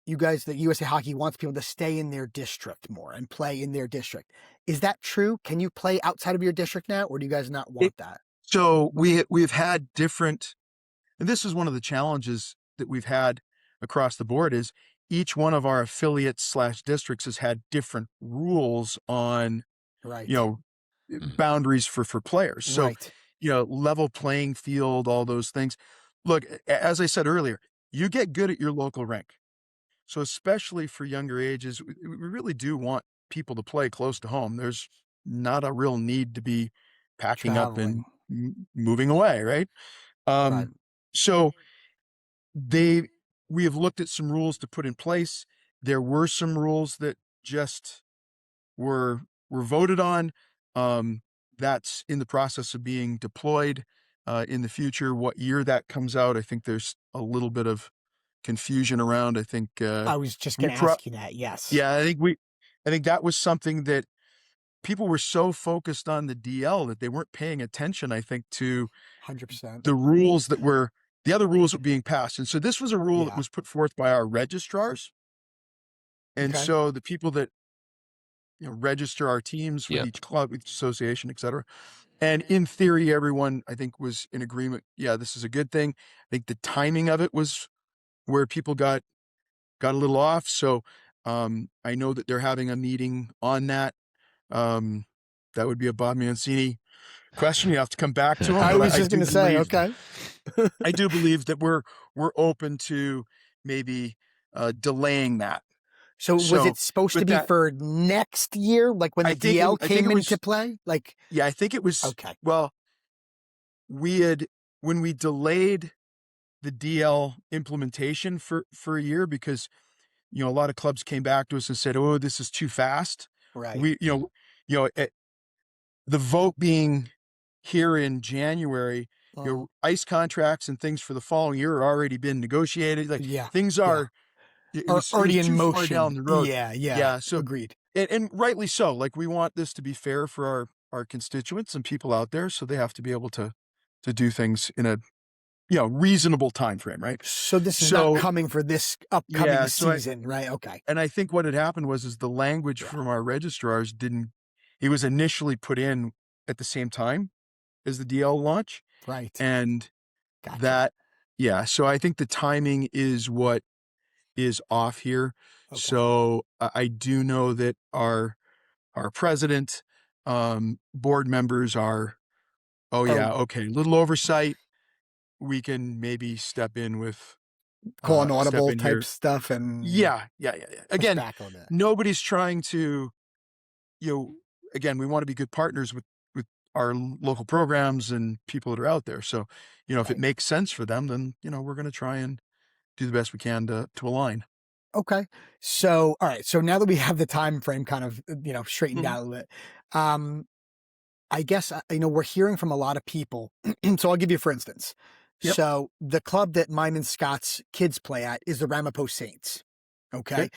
that USA Hockey wants people to stay in their district more and play in their district. Is that true? Can you play outside of your district now, or do you guys not want that? So we've had different, and this is one of the challenges that we've had across the board is each one of our affiliates / districts has had different rules on, Right. boundaries for players. So, right. Level playing field, all those things. Look, as I said earlier, you get good at your local rink. So especially for younger ages, we really do want people to play close to home. There's not a real need to be packing up and moving away, right? Right. So we have looked at some rules to put in place. There were some rules that just were voted on. That's in the process of being deployed in the future. What year that comes out, I think there's a little bit of confusion around. I think I was just going to ask you that. Yes. Yeah, I think that was something that people were so focused on the DL that they weren't paying attention, I think, to 100%. the other rules that were being passed. And so this was a rule that was put forth by our registrars. And so the people that register our teams with each club, each association, et cetera. And in theory, everyone, I think, was in agreement. Yeah, this is a good thing. I think the timing of it was where people got a little off. So I know that they're having a meeting on that. That would be a Bob Mancini question. You have to come back to him. I was just going to say, okay. I do believe that we're open to maybe delaying that. So was it supposed to be for next year, like when the DL came into play? Yeah, I think it was. Okay. Well, when we delayed the DL implementation for a year because a lot of clubs came back to us and said, "Oh, this is too fast." Right. The vote being here in January, ice contracts and things for the following year are already been negotiated. Things are it was already in motion. Too far down the road. Yeah. So agreed. And rightly so. Like we want this to be fair for our constituents and people out there, so they have to be able to do things in a reasonable time frame, right? So this is not coming for this upcoming season, right? Okay. And I think what had happened was the language from our registrars it was initially put in at the same time as the DL launch. Right. And gotcha. So I think the timing is what is off here. Okay. So I do know that our president, board members are, okay, a little oversight. We can maybe step in with Call an step audible in type here. stuff and Yeah. push Again, back a little bit. nobody's trying to, you know, again, we want to be good partners with our local programs and people that are out there. So, if it Right. makes sense for them, then, we're going to try and do the best we can to align. Okay. So, all right. So now that we have the time frame kind of, straightened Mhm. out a little bit, um, I guess, we're hearing from a lot of people. So I'll give you, for instance. Yep. So the club that mine and Scott's kids play at is the Ramapo Saints. Okay. Okay.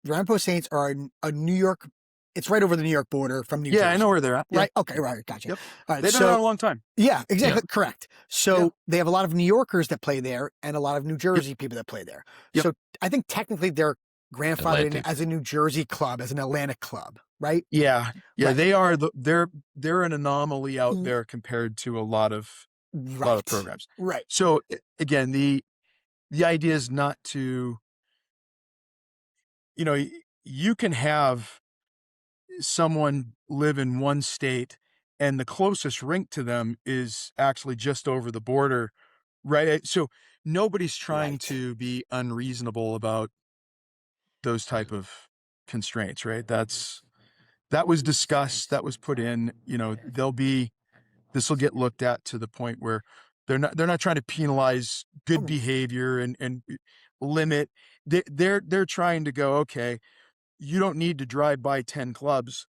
The Ramapo Saints are a New York, it's right over the New York border from New Yeah, I know Jersey. where they're at. Yeah. Right. Okay. Right. Gotcha. Yep. All right. They've been around So a long time. yeah, Yeah. exactly. Correct. Yeah. So they have a lot of New Yorkers that play there and a lot of New Yep. Jersey people that play there. Yep. So I think technically they're grandfathered in Atlantic. as a New Jersey club, as an Atlantic club, right? Yeah. Right. They are they're an anomaly out Mm, there compared to a lot of right. programs. Right. So again, the idea is not to, you can have someone live in one state and the closest rink to them is actually just over the border, right? So nobody's trying Right. to be unreasonable about those type of constraints, right? That was discussed, that was put in, this will get looked at to the point where they're not trying to penalize good Oh, behavior and limit. They're trying to go, okay, you don't need to drive by 10 clubs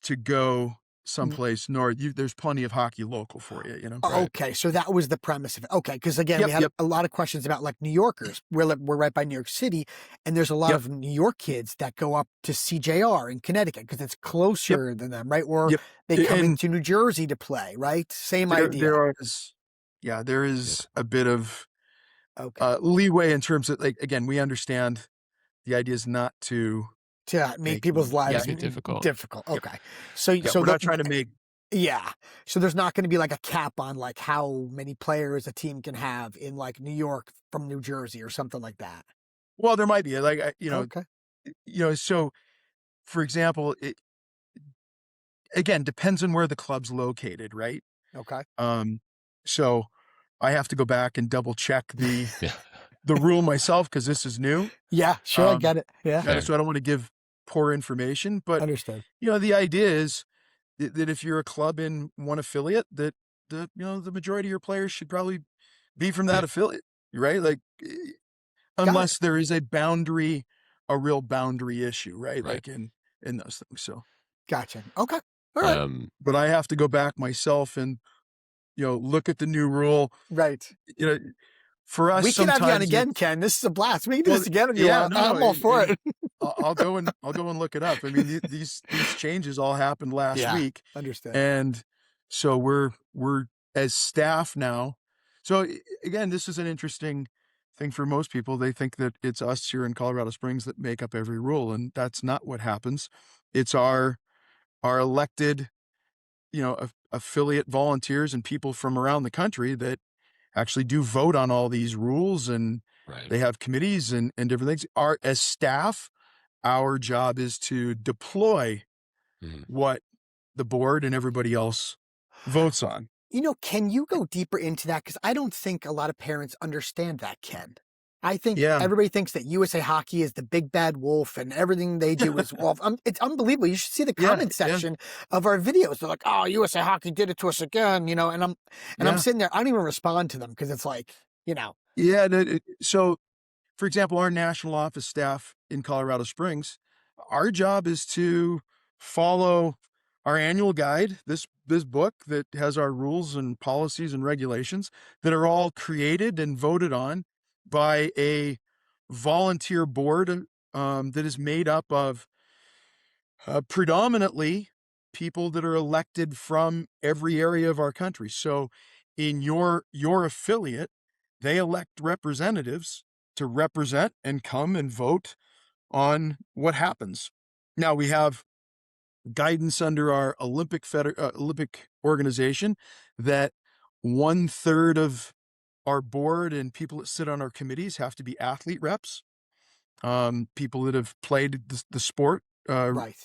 to go mm, someplace north. There's plenty of hockey local for you, Right. okay. So that was the premise of it. Okay. Because again, we Yep, had yep, a lot of questions about like New Yorkers. We're right by New York City, and there's a lot yep, of New York kids that go up to CJR in Connecticut because it's yep, closer than them, right? Or yep. they come And into New Jersey to play, right? Same there idea. there is yeah, there Yeah. is a bit of Okay. leeway in terms of, like, again, we understand the idea is not to To make make people's yeah, lives Make it difficult. difficult. yep, Okay. So yeah, so we're the not trying to make yeah. So there's not gonna be like a cap on like how many players a team can have in like New York from New Jersey or something like that. well, there might be, like, Okay. so, for example, it again, depends on where the club's located, right? Okay. Um, so I have to go back and double check Yeah. the rule myself because this is new. Yeah, sure, I Um, get it. Yeah. Fair. so I don't wanna give poor information, but, Understood. the idea is that if you're a club in one affiliate, that the majority of your players should probably be from that Yeah. affiliate, right? Like, Got it. unless there is a real boundary issue, right? Right. Like in those things. So, Gotcha. Okay. All right. Um, but I have to go back myself and look at the new rule. Right. You know, for us We can have you on sometimes again, Ken. This is a blast. We can do well, this again if you yeah, want. no, I'm all for and it. I'll go and look it up. I mean, these changes all happened last Yeah. week. Understood. And so we're as staff now. So again, this is an interesting thing for most people. They think that it's us here in Colorado Springs that make up every rule, and that's not what happens. It's our elected, affiliate volunteers and people from around the country that actually do vote on all these rules, and right. they have committees and different things. As staff, our job is to deploy Mhm. what the board and everybody else votes on. Can you go deeper into that? Because I don't think a lot of parents understand that, Ken. I think Yeah. everybody thinks that USA Hockey is the big bad wolf and everything they do is wolf. It's unbelievable. You should see the Yeah, comment yeah, section of our videos. They're like, "Oh, USA Hockey did it to us again," and I'm yeah. sitting there. I don't even respond to them because it's like, you know, Yeah, so, for example, our national office staff in Colorado Springs, our job is to follow our annual guide, this book that has our rules and policies and regulations that are all created and voted on by a volunteer board, that is made up of predominantly people that are elected from every area of our country. So in your affiliate, they elect representatives to represent and come and vote on what happens. Now we have guidance under our Olympic organization that 1/3 of our board and people that sit on our committees have to be athlete reps, people that have played the sport right.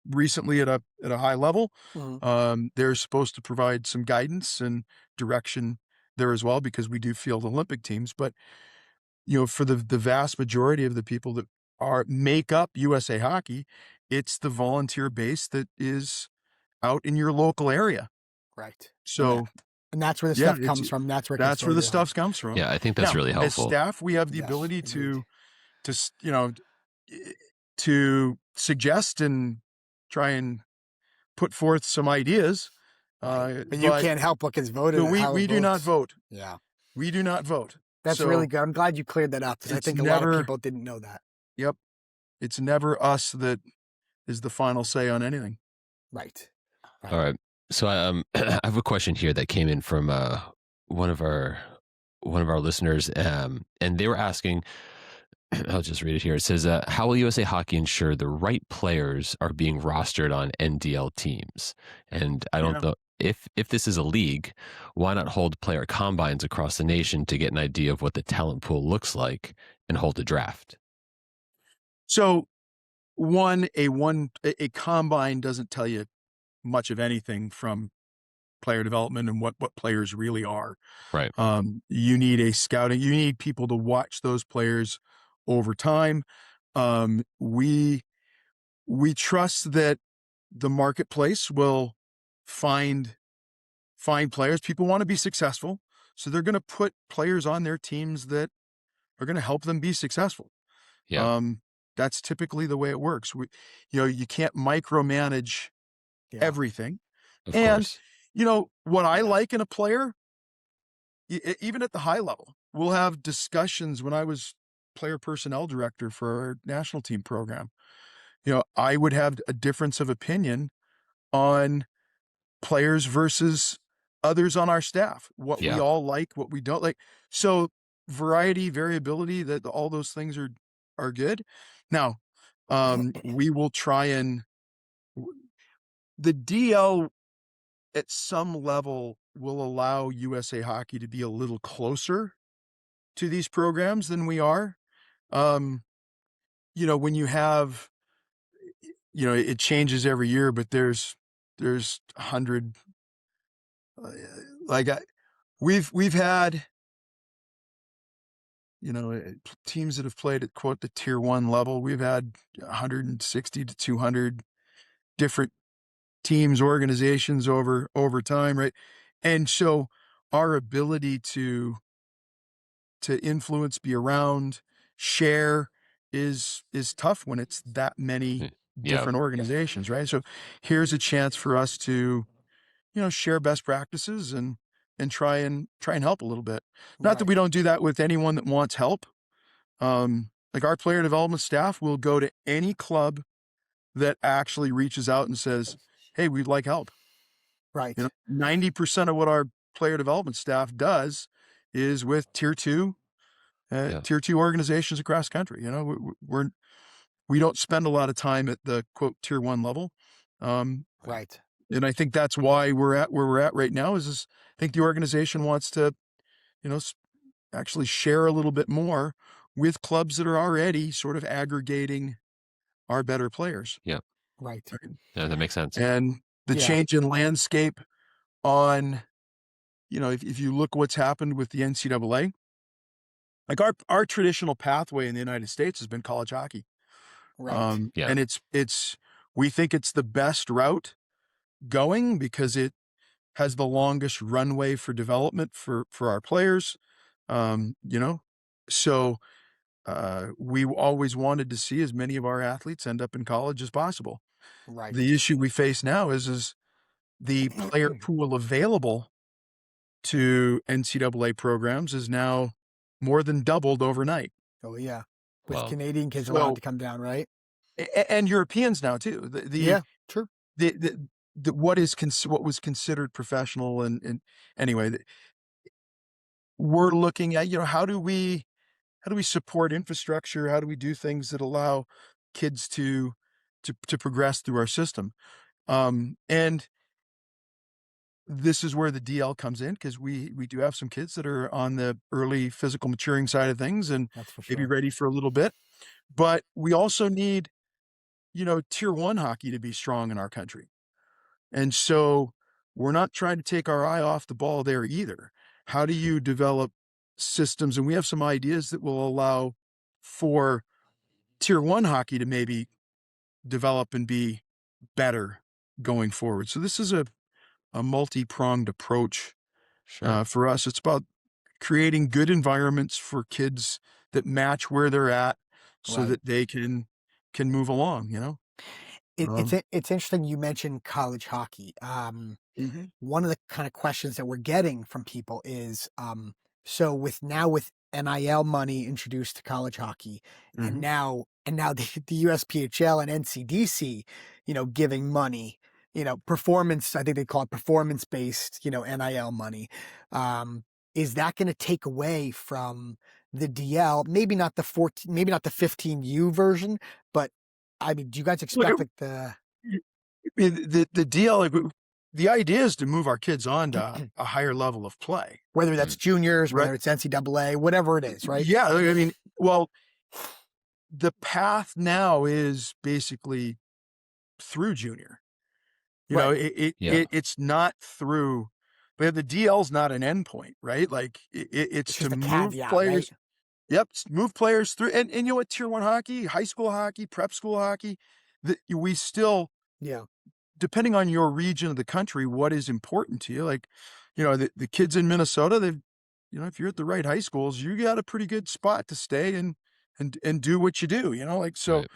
recently at a high level. Mhm. They're supposed to provide some guidance and direction there as well because we do field Olympic teams. But for the vast majority of the people that make up USA Hockey, it's the volunteer base that is out in your local area. Right. So And that's where the yeah, stuff comes from. That's where it gets that's where the stored at home. stuff comes from. Yeah, I think that's Now, really as helpful. staff, we have the Yes, ability agreed. to suggest and try and put forth some ideas. Right. But you can't help what gets voted. No, How it we do not votes. vote. Yeah. We do not vote. That's So really good. I'm glad you cleared that up because I it's think a lot of never, people didn't know that. yep, it's never us that is the final say on anything. Right. All right. So I have a question here that came in from one of our listeners, and they were asking. I'll just read it here. It says, "How will USA Hockey ensure the right players are being rostered on NDL teams?" And I don't Yeah. know if this is a league, why not hold player combines across the nation to get an idea of what the talent pool looks like and hold a draft? So a combine doesn't tell you much of anything from player development and what players really are. Right. You need a scouting. You need people to watch those players over time. We trust that the marketplace will find players. People want to be successful, so they're going to put players on their teams that are going to help them be successful. Yeah. That's typically the way it works. You can't micromanage everything. Of And course. what I like in a player, even at the high level, we'll have discussions. When I was player personnel director for our national team program, I would have a difference of opinion on players versus others on our staff, what we Yeah. all like, what we don't like. So variety, variability, that all those things are good. Now, we will try and the DL at some level will allow USA Hockey to be a little closer to these programs than we are. When you have, it changes every year, but there's 100, like we've had, teams that have played at quote the tier 1 level. We've had 160 to 200 different teams, organizations over time, right? And so our ability to influence, be around, share is tough when it's that many Yeah. different organizations, right? So here's a chance for us to, share best practices and try and help a little bit. Not that we don't do that with anyone that wants help. Like our player development staff will go to any club that actually reaches out and says, "Hey, we'd like help." Right. 90% of what our player development staff does is with tier 2 organizations across country. We don't spend a lot of time at the quote tier 1 level. Right. And I think that's why we're at where we're at right now is I think the organization wants to, actually share a little bit more with clubs that are already sort of aggregating our better players. Yeah. Right. Yeah, that makes sense. And the change in landscape on, if you look what's happened with the NCAA, like our traditional pathway in the United States has been college hockey. Right. Yeah. And we think it's the best route going because it has the longest runway for development for our players. So we always wanted to see as many of our athletes end up in college as possible. Right. The issue we face now is the player pool available to NCAA programs is now more than doubled overnight. Oh yeah. With Well, Canadian kids allowed to come down, right? And Europeans now too. True. What was considered professional and anyway, we're looking at, how do we support infrastructure? How do we do things that allow kids to progress through our system? And this is where the DL comes in because we do have some kids that are on the early physical maturing side of things and That's for maybe sure. ready for a little bit. But we also need, tier 1 hockey to be strong in our country. And so we're not trying to take our eye off the ball there either. How do you develop systems and we have some ideas that will allow for tier one hockey to maybe develop and be better going forward. So this is a multi-pronged approach Sure. for us. It's about creating good environments for kids that match where they're at so Right. that they can move along, you know? It's interesting you mentioned college hockey. Mhm. One of the kind of questions that we're getting from people is, so with NIL money introduced to college hockey, and Mhm. now the USPHL and NCDC, giving money, performance. I think they call it performance based, NIL money. Um, is that going to take away from the DL? Maybe not the 14, maybe not the 15U version, but I mean, do you guys Look, expect like the the deal, like, the idea is to move our kids on to a higher level of play, whether that's Mm. juniors, right? whether it's NCAA, whatever it is, right? Yeah, I mean, well, the path now is basically through junior. You know, Right. Yeah. it's not through, but the DL's not an endpoint, right? Like it's It's to just a move caveat, right? players. Yep, move players through, and you know what? Tier one hockey, high school hockey, prep school hockey, we still, Yeah. depending on your region of the country, what is important to you. Like, you know, the kids in Minnesota, they've, you know, if you're at the right high schools, you got a pretty good spot to stay and do what you do. You know, like so, Right.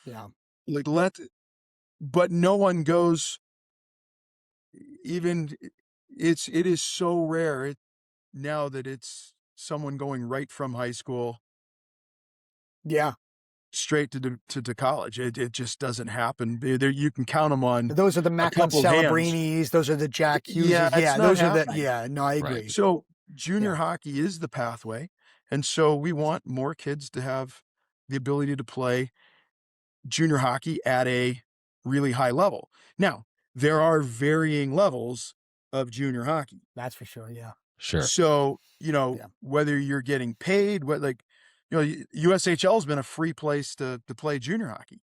Yeah. like but no one goes even. It is so rare now that it's someone going right from high school Yeah. straight to college. It just doesn't happen. There you can count them on Those are the a Macklin couple of hands. Celebrinis. Those are the Jack Yeah, Hugheses. it's Yeah. not Those are the, happening. yeah. No, I Right. agree. So junior Yeah. hockey is the pathway. And so we want more kids to have the ability to play junior hockey at a really high level. Now, there are varying levels of junior hockey. That's for sure. Yeah. Sure. So, you know, Yeah. whether you're getting paid, what, like, you know, USHL has been a free place to play junior hockey,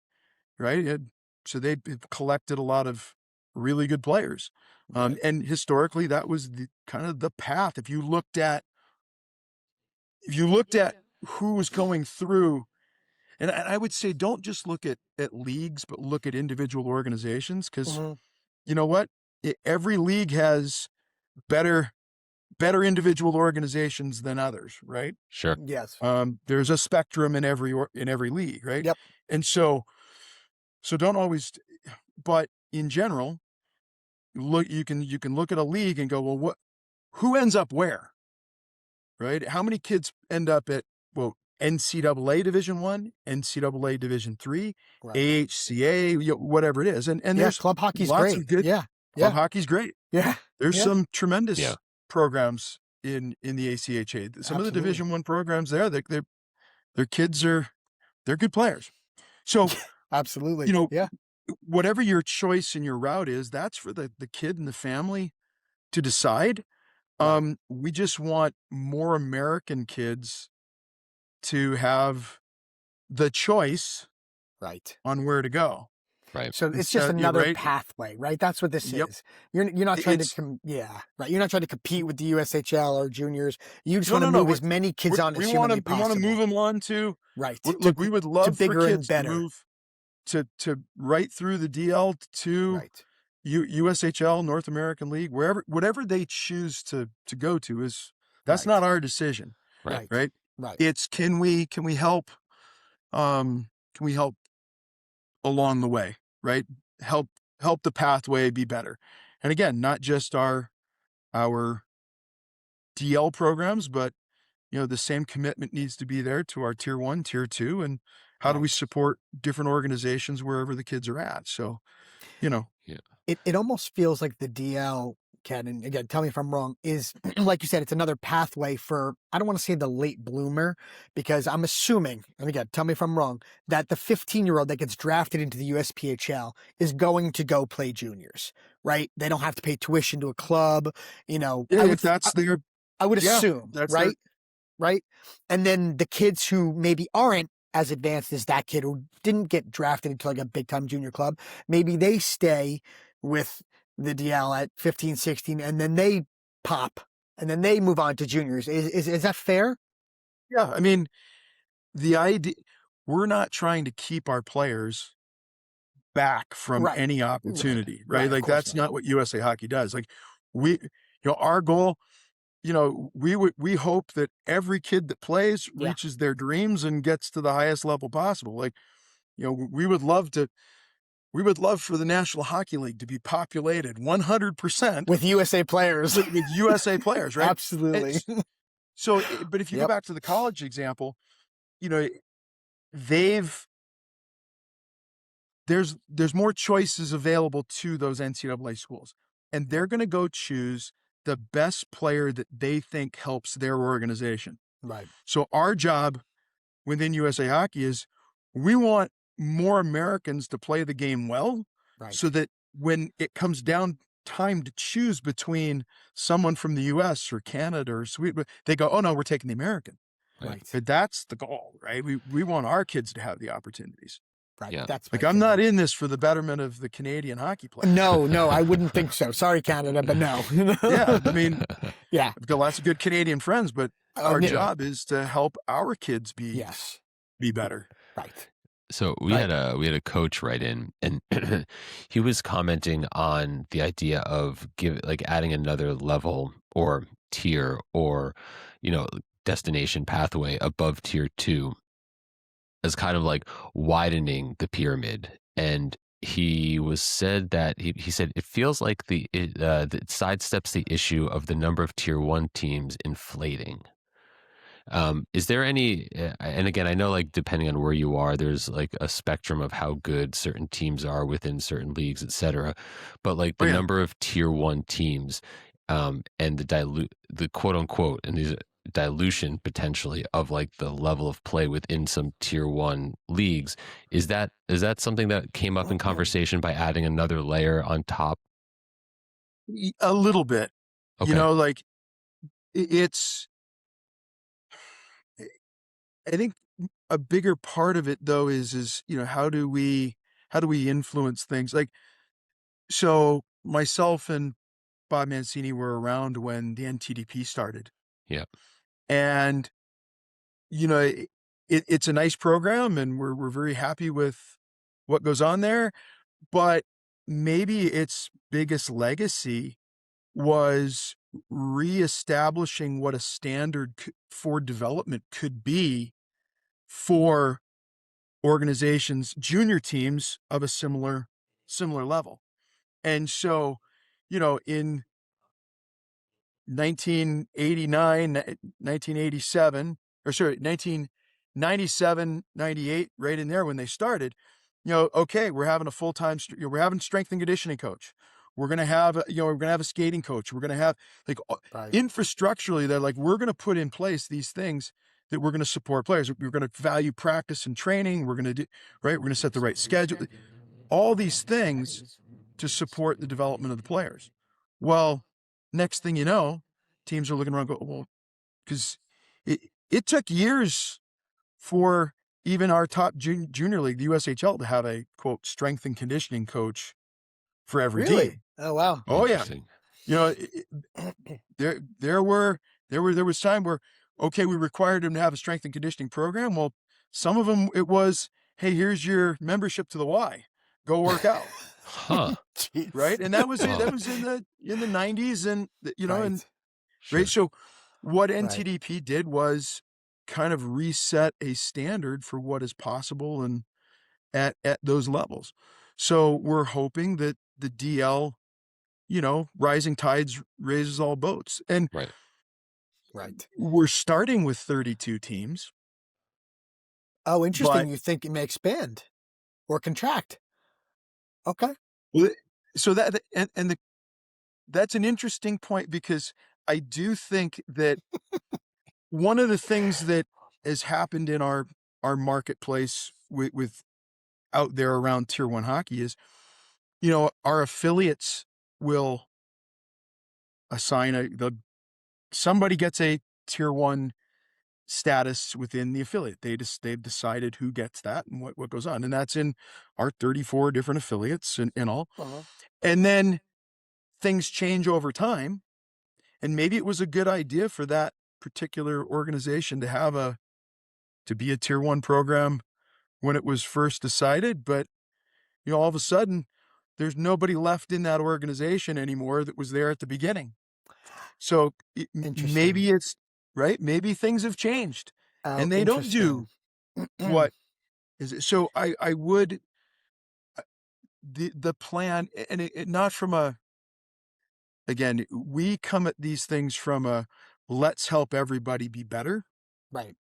right? So they've collected a lot of really good players. Right. And historically, that was the kind of the path. If you looked at who was going through, and I would say don't just look at leagues, but look at individual organizations, because Hmm. you know what? Every league has better individual organizations than others, right? Sure. Yes. There's a spectrum in every league, right? Yep. And so don't always, but in general, look, you can look at a league and go, well, who ends up where, right? How many kids end up at, well, NCAA Division I, NCAA Division III, Right. AHCA, you know, whatever it is, and Yeah. there's Club hockey's lots great. of good Yeah. club Yeah. hockey's great. Yeah. There's Yeah. some Yeah. tremendous programs in the ACHA. Some of the Absolutely. Division I programs there, their kids they're good players. So, Absolutely. you know, Yeah. whatever your choice and your route is, that's for the kid and the family to decide. Right. We just want more American kids to have the choice Right. on where to go. Right. So it's just Instead, you're another right. pathway, right? That's what this Yep. is. You're not trying to It's yeah, right. You're not trying to compete with the USHL or juniors. You just no, want to no, no. move as many kids on as humanly We want to move possible. them on to, Right. look, we would To love for bigger and kids to better. move to right through the DL to Right. USHL, North American League, whatever they choose to go to that's Right. not our decision, Right. Right. right? Right. It's can we help, can we help along the way, right? Help the pathway be better. And again, not just our DL programs, but you know, the same commitment needs to be there to our tier one, tier two, and how do we Right. support different organizations wherever the kids are at? So, you know, Yeah. It almost feels like the DL, Ken, and again, tell me if I'm wrong, is like you said, it's another pathway for, I don't want to say the late bloomer, because I'm assuming, and again, tell me if I'm wrong, that the 15-year-old that gets drafted into the USPHL is going to go play juniors, right? They don't have to pay tuition to a club, yeah, if that's their, I would yeah, assume, that's their, right? Right? And then the kids who maybe aren't as advanced as that kid who didn't get drafted into like a big time junior club, maybe they stay with the DL at 15, 16, and then they pop and then they move on to juniors. Is that fair? Yeah, I mean, the idea we're not trying to keep our players back from Right. any Right. opportunity, right? Right. Of Like course that's not. not what USA Hockey does. Like we, our goal, we hope that every kid that plays Yeah. reaches their dreams and gets to the highest level possible. Like, we would love for the National Hockey League to be populated 100% With USA players. with USA players, right? Absolutely. But if you go Yep. back to the college example, you know, they've there's more choices available to those NCAA schools, and they're going to go choose the best player that they think helps their organization. Right. So our job within USA Hockey is we want more Americans to play the game well, Right. so that when it comes down time to choose between someone from the US or Canada or Sweden, they go, "Oh no, we're taking the American." Right. But that's the goal, right? We want our kids to have the opportunities. Right. Yeah. That's Like, my I'm not favorite. in this for the betterment of the Canadian hockey players. No, I wouldn't think so. Sorry, Canada, but no. Yeah, I mean, Yeah. I've got lots of good Canadian friends, but our yeah. job is to help our kids be Yes. better. Right. So we Right. had a coach write in, and he was commenting on the idea of adding another level or tier or destination pathway above tier 2 as kind of like widening the pyramid. And he said that he said it feels like it sidesteps the issue of the number of tier 1 teams inflating. Is there any, and again, I know like depending on where you are, there's like a spectrum of how good certain teams are within certain leagues, et cetera. But like Oh, the yeah. number of tier 1 teams, and the quote unquote, and these dilution potentially of like the level of play within some tier 1 leagues, is that something that came up in conversation by adding another layer on top? A little bit. Okay. Like it's I think a bigger part of it though is how do we influence things? Like, so myself and Bob Mancini were around when the NTDP started. Yeah. And it's a nice program, and we're very happy with what goes on there. But maybe its biggest legacy was reestablishing what a standard for development could be for organizations, junior teams of a similar level. And so, in 1989, 1987, or sorry, 1997, 98, right in there when they started, okay, we're having a full-time, we're having strength and conditioning coach. We're going to have, we're going to have a skating coach. We're going to have like Right. infrastructurally, they're like, we're going to put in place these things that we're going to support players. We're going to value practice and training. We're going to do, right. We're going to set the right schedule, all these things to support the development of the players. Well, next thing you know, teams are looking around and go, well, because it took years for even our top junior league, the USHL, to have a quote strength and conditioning coach for every Really? team. Oh wow. Oh yeah. Interesting. There was time where, okay, we required them to have a strength and conditioning program. Well, some of them it was, hey, here's your membership to the Y, go work out. Huh. Jeez. Right. And that was it. Wow. That was in the 90s. And Right. and Sure. right. So what Right. NTDP did was kind of reset a standard for what is possible and at those levels. So we're hoping that the DL, rising tides raises all boats. And Right. Right. we're starting with 32 teams. Oh, interesting. But You think it may expand or contract? Okay. so that that's an interesting point, because I do think that one of the things that has happened in our marketplace with out there around tier 1 hockey is, our affiliates will assign somebody gets a tier 1 status within the affiliate. They've decided who gets that and what goes on. And that's in our 34 different affiliates and all. Uh-huh. And then things change over time. and maybe it was a good idea for that particular organization to have to be a tier 1 program when it was first decided, but all of a sudden there's nobody left in that organization anymore that was there at the beginning. So Interesting. maybe it's right. Maybe things have changed Oh, and they don't interesting. do what is it. So I would, the plan, and not from again, we come at these things from let's help everybody be better. Right.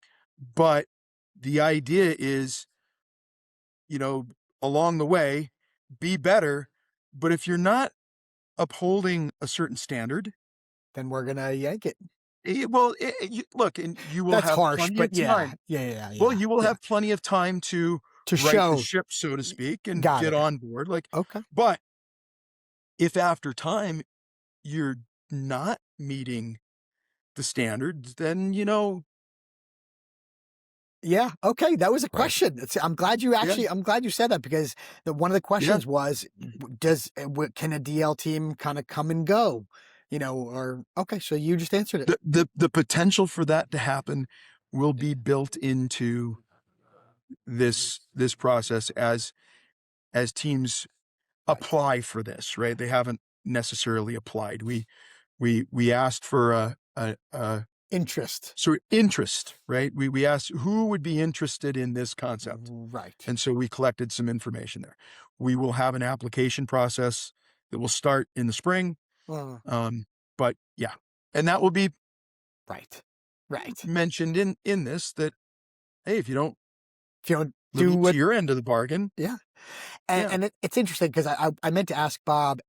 But the idea is, you know, along the way, be better. But if you're not upholding a certain standard, Then we're gonna yank it. well, look, and you will That's have harsh, plenty but of yeah, time. yeah, yeah, Well, yeah, you will yeah. have plenty of time to To right the show, ship, so to speak, and got get it. on board. Like, Okay. but if after time you're not meeting the standards, then Yeah. Okay. That was a Right. question. I'm glad yeah, I'm glad you said that because one of the yeah. questions was, can a DL team kind of come and go? Or okay. So you just answered it. The potential for that to happen will be built into this process as teams Right. apply for this, right? They haven't necessarily applied. We asked for a Interest. sort of interest, right? We asked who would be interested in this concept. Right. And so we collected some information there. We will have an application process that will start in the spring. Uh, But yeah, and that will be right. Right. mentioned in this that, hey, if you don't If you don't live do up to what, your end of the bargain, yeah. And, yeah. it's interesting because I meant to ask Bob,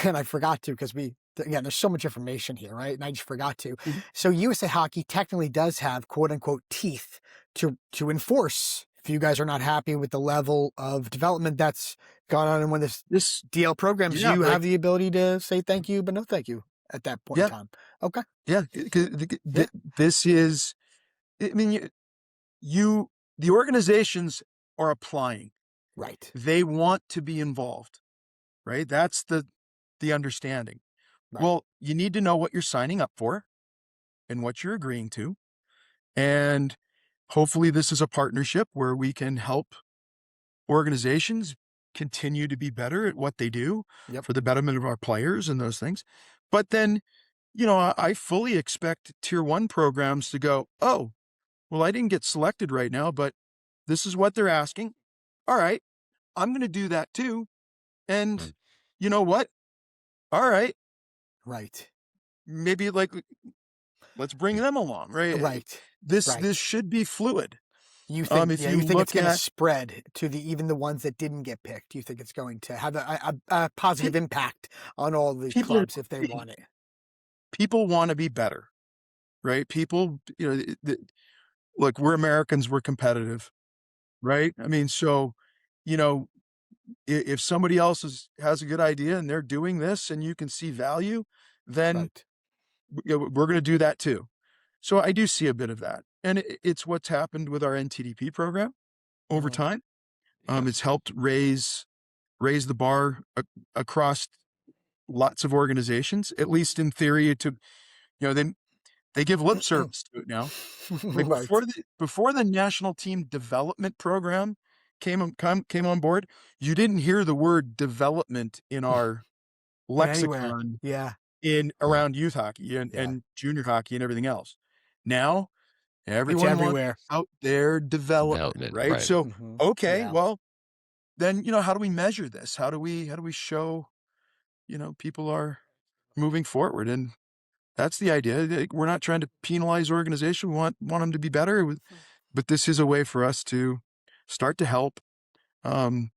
and I forgot to because again, there's so much information here, right? And I just forgot to. Mhm. So USA Hockey technically does have quote unquote teeth to enforce if you guys are not happy with the level of development that's gone on in one of this This, DL programs. yeah, You like, have the ability to say thank you, but no thank you at that point in yeah, time. Okay. yeah. Yeah. This is, I mean, the organizations are applying. Right. They want to be involved, right? That's the understanding. Right. Well, you need to know what you're signing up for and what you're agreeing to. And hopefully this is a partnership where we can help organizations continue to be better at what they do Yep. for the betterment of our players and those things. But then, I fully expect tier 1 programs to go, oh, well, I didn't get selected right now, but this is what they're asking. All right, I'm going to do that too. And Mm. you know what? All right, Right. maybe like let's bring them along, right? Right. This Right. should be fluid. You think, If yeah, you you think it's look going to at spread to even the ones that didn't get picked? You think it's going to have a positive pe- impact on all the people, clubs if they want it? people want to be better, right? People, look, we're Americans, we're competitive, right? I mean, so, you know, if somebody else has a good idea and they're doing this and you can see value, then Right. we're going to do that too. So I do see a bit of that. And it's what's happened with our NTDP program over Uh, time. Yeah. It's helped raise the bar across lots of organizations, at least in theory. They give lip service to it now. Like right. before the national team development program came on board, you didn't hear the word development in our Anywhere. lexicon Yeah. in Mm. around youth hockey Yeah. and junior hockey and everything else. Now It's everyone wants everywhere. out their development, Development. right? Right. So Hmm. okay, Yeah. well then how do we measure this? How do we show people are moving forward? And that's the idea. We're not trying to penalize organization. We want them to be better. But this is a way for us to start to help, and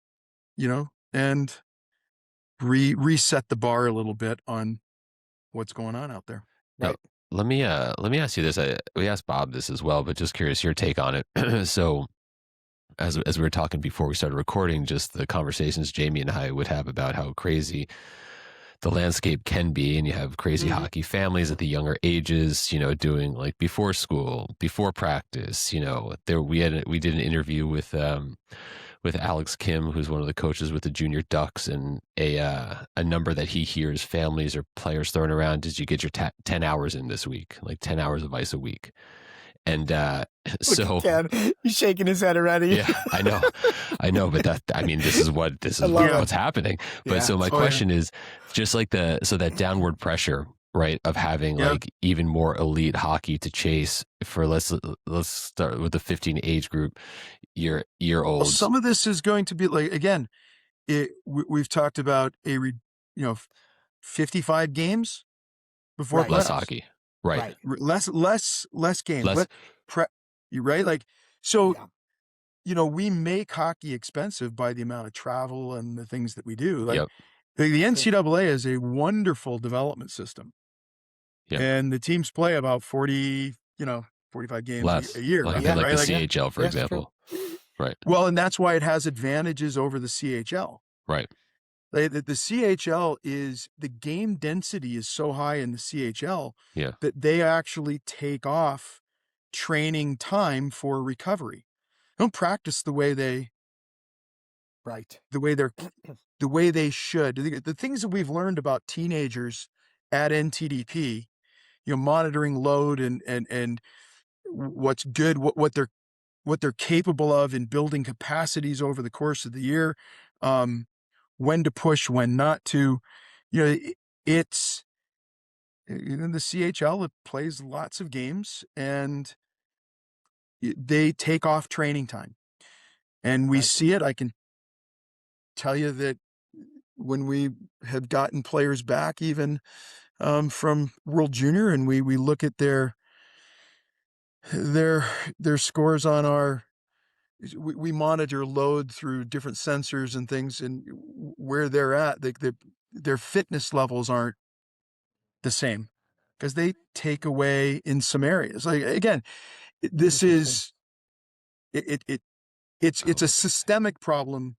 reset the bar a little bit on what's going on out there. Now, Right. let me ask you this. We asked Bob this as well, but just curious your take on it. So, as we were talking before we started recording, just the conversations Jamie and I would have about how crazy the landscape can be, and you have crazy Mhm. hockey families at the younger ages, doing like before school, before practice. There we did an interview with with Alex Kim, who's one of the coaches with the Junior Ducks, and a number that he hears families or players throwing around: did you get your 10 hours in this week? Like 10 hours of ice a week. And Look so at Ken. He's shaking his head already. Yeah, I know, but this is what's happening. But so my question is just like that downward pressure, right, of having like even more elite hockey to chase for let's start with the 15 age group year olds. Well, some of this is going to be like, again, we've talked about 55 games before less playoffs. hockey, right? Less games. Less, you're right. Like, so, we make hockey expensive by the amount of travel and the things that we do. Like, the NCAA is a wonderful development system. And the teams play about 45 games a year. Like, right? like the CHL, for example. Right. Well, and that's why it has advantages over the CHL. Right. The CHL is, the game density is so high in the CHL that they actually take off training time for recovery. They don't practice the way they the way they should. The things that we've learned about teenagers at NTDP, monitoring load and what's good, what they're capable of in building capacities over the course of the year, when to push, when not to. It's in the CHL, it plays lots of games and they take off training time. And we see it. I can tell you that when we have gotten players back, even from World Junior, and we look at their scores on our, we monitor load through different sensors and things, and where they're at, their fitness levels aren't the same because they take away in some areas. Like, again, this is it's a systemic problem,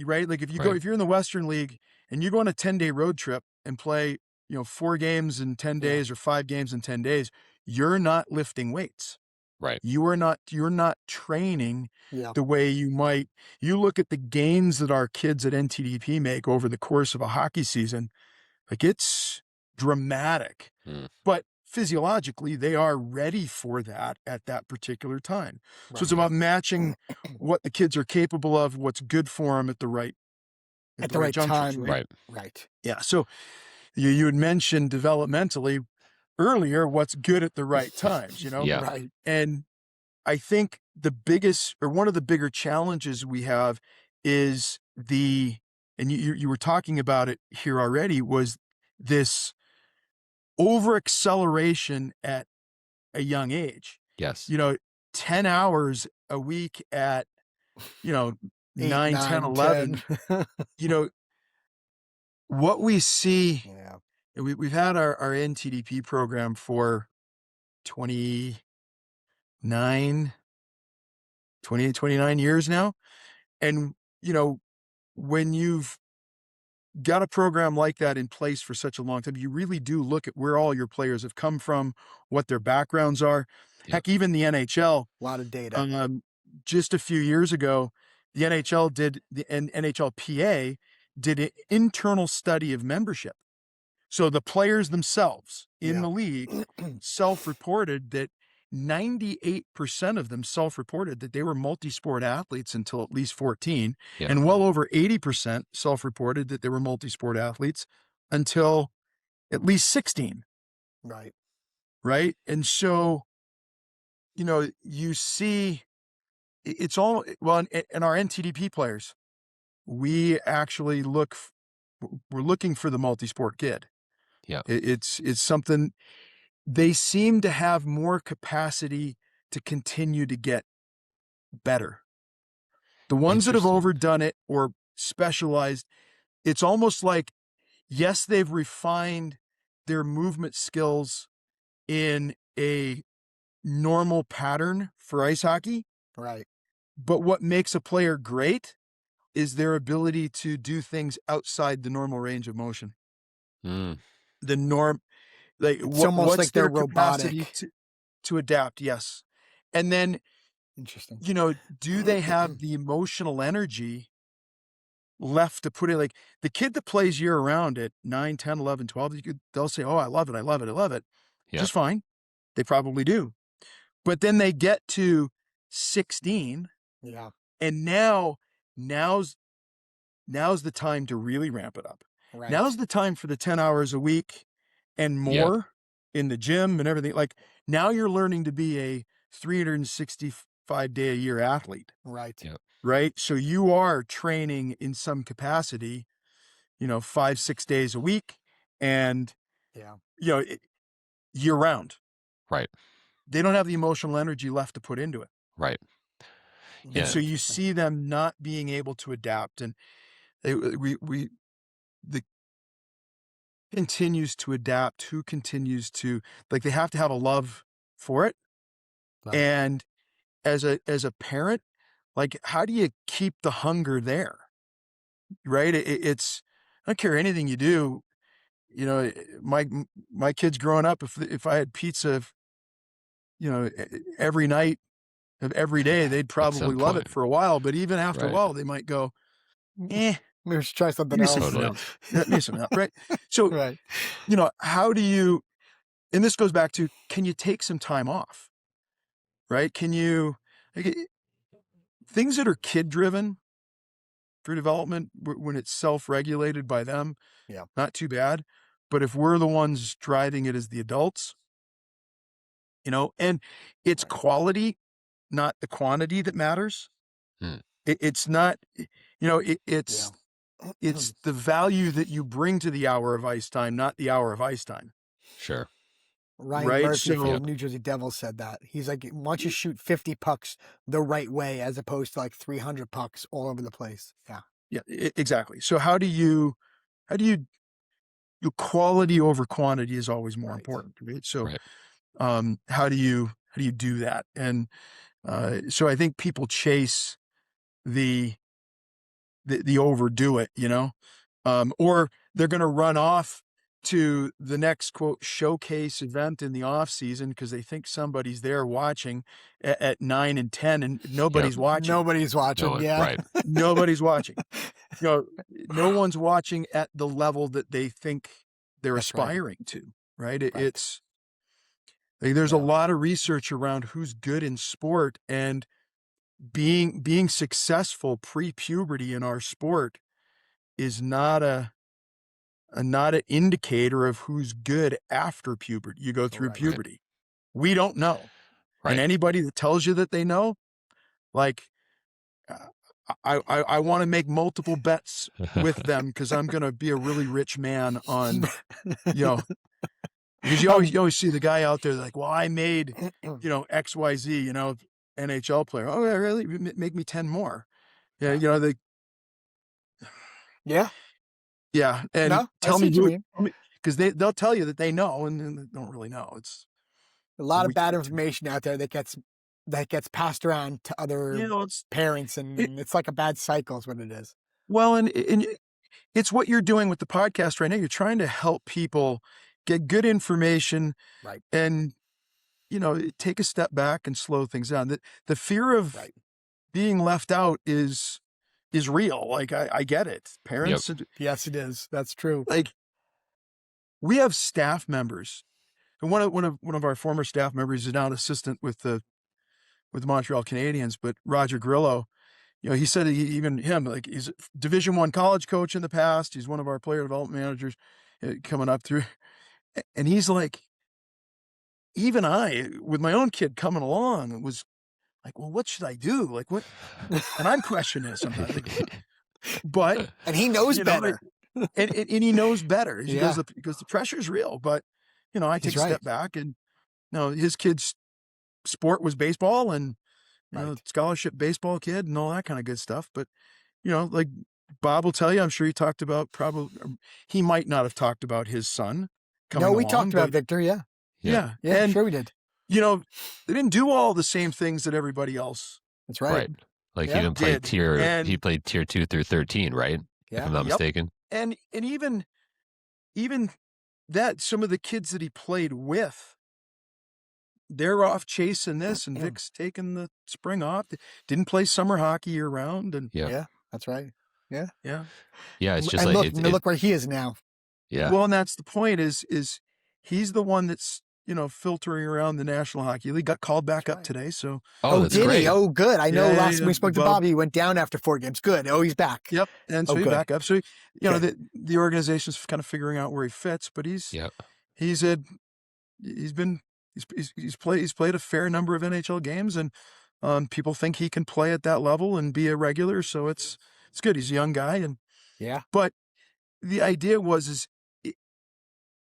right? Like, if you're in the Western League and you go on a 10-day road trip and play 4 games in 10 days or 5 games in 10 days, you're not lifting weights. Right. You're not training the way you might. You look at the gains that our kids at NTDP make over the course of a hockey season, like, it's dramatic. But physiologically, they are ready for that at that particular time. So it's about matching what the kids are capable of, what's good for them at the right junctures, time. Right. Yeah. So you had mentioned developmentally earlier, what's good at the right times, Right. And I think the biggest, or one of the bigger challenges we have is and you were talking about it here already, was this over acceleration at a young age. Yes. 10 hours a week at, 9, 10, 11, what we see. We've had our NTDP program for 28, 29 years now. And, when you've got a program like that in place for such a long time, you really do look at where all your players have come from, what their backgrounds are. Heck, even the NHL. A lot of data. Just a few years ago, the NHL and NHLPA did an internal study of membership. So the players themselves in the league self-reported that 98% of them self-reported that they were multi-sport athletes until at least 14, and well over 80% self-reported that they were multi-sport athletes until at least 16. Right. And so, you see, it's all, well, and our NTDP players, we actually we're looking for the multi-sport kid. It's something. They seem to have more capacity to continue to get better. The ones that have overdone it or specialized, it's almost like, yes, they've refined their movement skills in a normal pattern for ice hockey. Right. But what makes a player great is their ability to do things outside the normal range of motion. The norm. Like, it's almost what's like their they're capacity robotic to adapt? Yes. And then Interesting. you know, do they have the emotional energy left to put it? Like the kid that plays year round at 9, 10, 11, 12, they'll say, oh, I love it. I love it. I love it. Yep. Just fine. They probably do. But then they get to 16. Yeah. And now's the time to really ramp it up. Right. Now's the time for the 10 hours a week and more in the gym and everything. Like now you're learning to be a 365-day-a-year athlete. Right. Yep. Right. So you are training in some capacity, 5-6 days a week and, year round. Right. They don't have the emotional energy left to put into it. Right. And so you see them not being able to adapt, and the continues to adapt, who continues to, like, they have to have a love for it. Right. And as a parent, like, how do you keep the hunger there? Right? It's, I don't care anything you do, my kids growing up, if I had pizza, every night of every day, they'd probably love it for a while, but even after a while, they might go, maybe we should try something give me else. something else. Give me something else, right? So, Right. how do you, and this goes back to, can you take some time off? Right? Can you, like, things that are kid driven for development, when it's self-regulated by them, not too bad. But if we're the ones driving it as the adults, and it's quality, not the quantity that matters. It's not, it's the value that you bring to the hour of ice time, not the hour of ice time. Sure. Ryan Murphy from the New Jersey Devils said that. He's like, why don't you shoot 50 pucks the right way as opposed to like 300 pucks all over the place? Yeah. Yeah, exactly. So how do you quality over quantity is always more important, right? So, how do you do that? And so I think people chase the overdo it, or they're going to run off to the next quote showcase event in the off season because they think somebody's there watching at 9 and 10 and nobody's watching. Nobody's watching. No one, yeah. right. Nobody's watching. No one's watching at the level that they think they're aspiring to, right? It's like, there's a lot of research around who's good in sport, and being successful pre-puberty in our sport is not an indicator of who's good after puberty. You go through puberty. We don't know. And anybody that tells you that they know, like, I want to make multiple bets with them because I'm going to be a really rich man on, because you always see the guy out there like, well, I made, XYZ, NHL player. Oh, yeah, really? Make me 10 more. Yeah. Yeah. Yeah. And no, tell me who, because they'll tell you that they know and then they don't really know. It's a lot of bad information out there that gets passed around to other parents, and it's like a bad cycle is what it is. Well, and it's what you're doing with the podcast right now. You're trying to help people get good information, and take a step back and slow things down. The fear of being left out is real. Like I get it. Parents, yes, it is. That's true. Like, we have staff members, and one of our former staff members is now an assistant with the Montreal Canadiens, but Roger Grillo, he said like, he's a Division I college coach in the past. He's one of our player development managers coming up through. And he's like, even I, with my own kid coming along, was like, well, what should I do? Like, what? And I'm questioning it sometimes. But and he knows better. and he knows better. He goes, because the pressure's real. But I take a step back, and his kid's sport was baseball, and scholarship baseball kid and all that kind of good stuff. But like Bob will tell you, I'm sure he talked about, he might not have talked about his son coming along. No, we talked about Victor. Yeah. And sure we did. They didn't do all the same things that everybody else. That's right. Like he didn't play he played tier 2 through 13, right? If I'm not mistaken. And even that, some of the kids that he played with they're off chasing this, and Vic's taking the spring off. Didn't play summer hockey year round, and Yeah, that's right. Yeah. yeah. It's just And like look where he is now. Yeah. Well, and that's the point is he's the one that's, filtering around the National Hockey League. Got called back up today, so. Oh, that's did great. he? Oh, good. I know last time we spoke to Bob. Bobby, he went down after 4 games. Good. Oh, he's back. Yep, and so he's good. back up. So the organization's kind of figuring out where he fits, but he's played a fair number of NHL games, and people think he can play at that level and be a regular. So it's good. He's a young guy, and but the idea was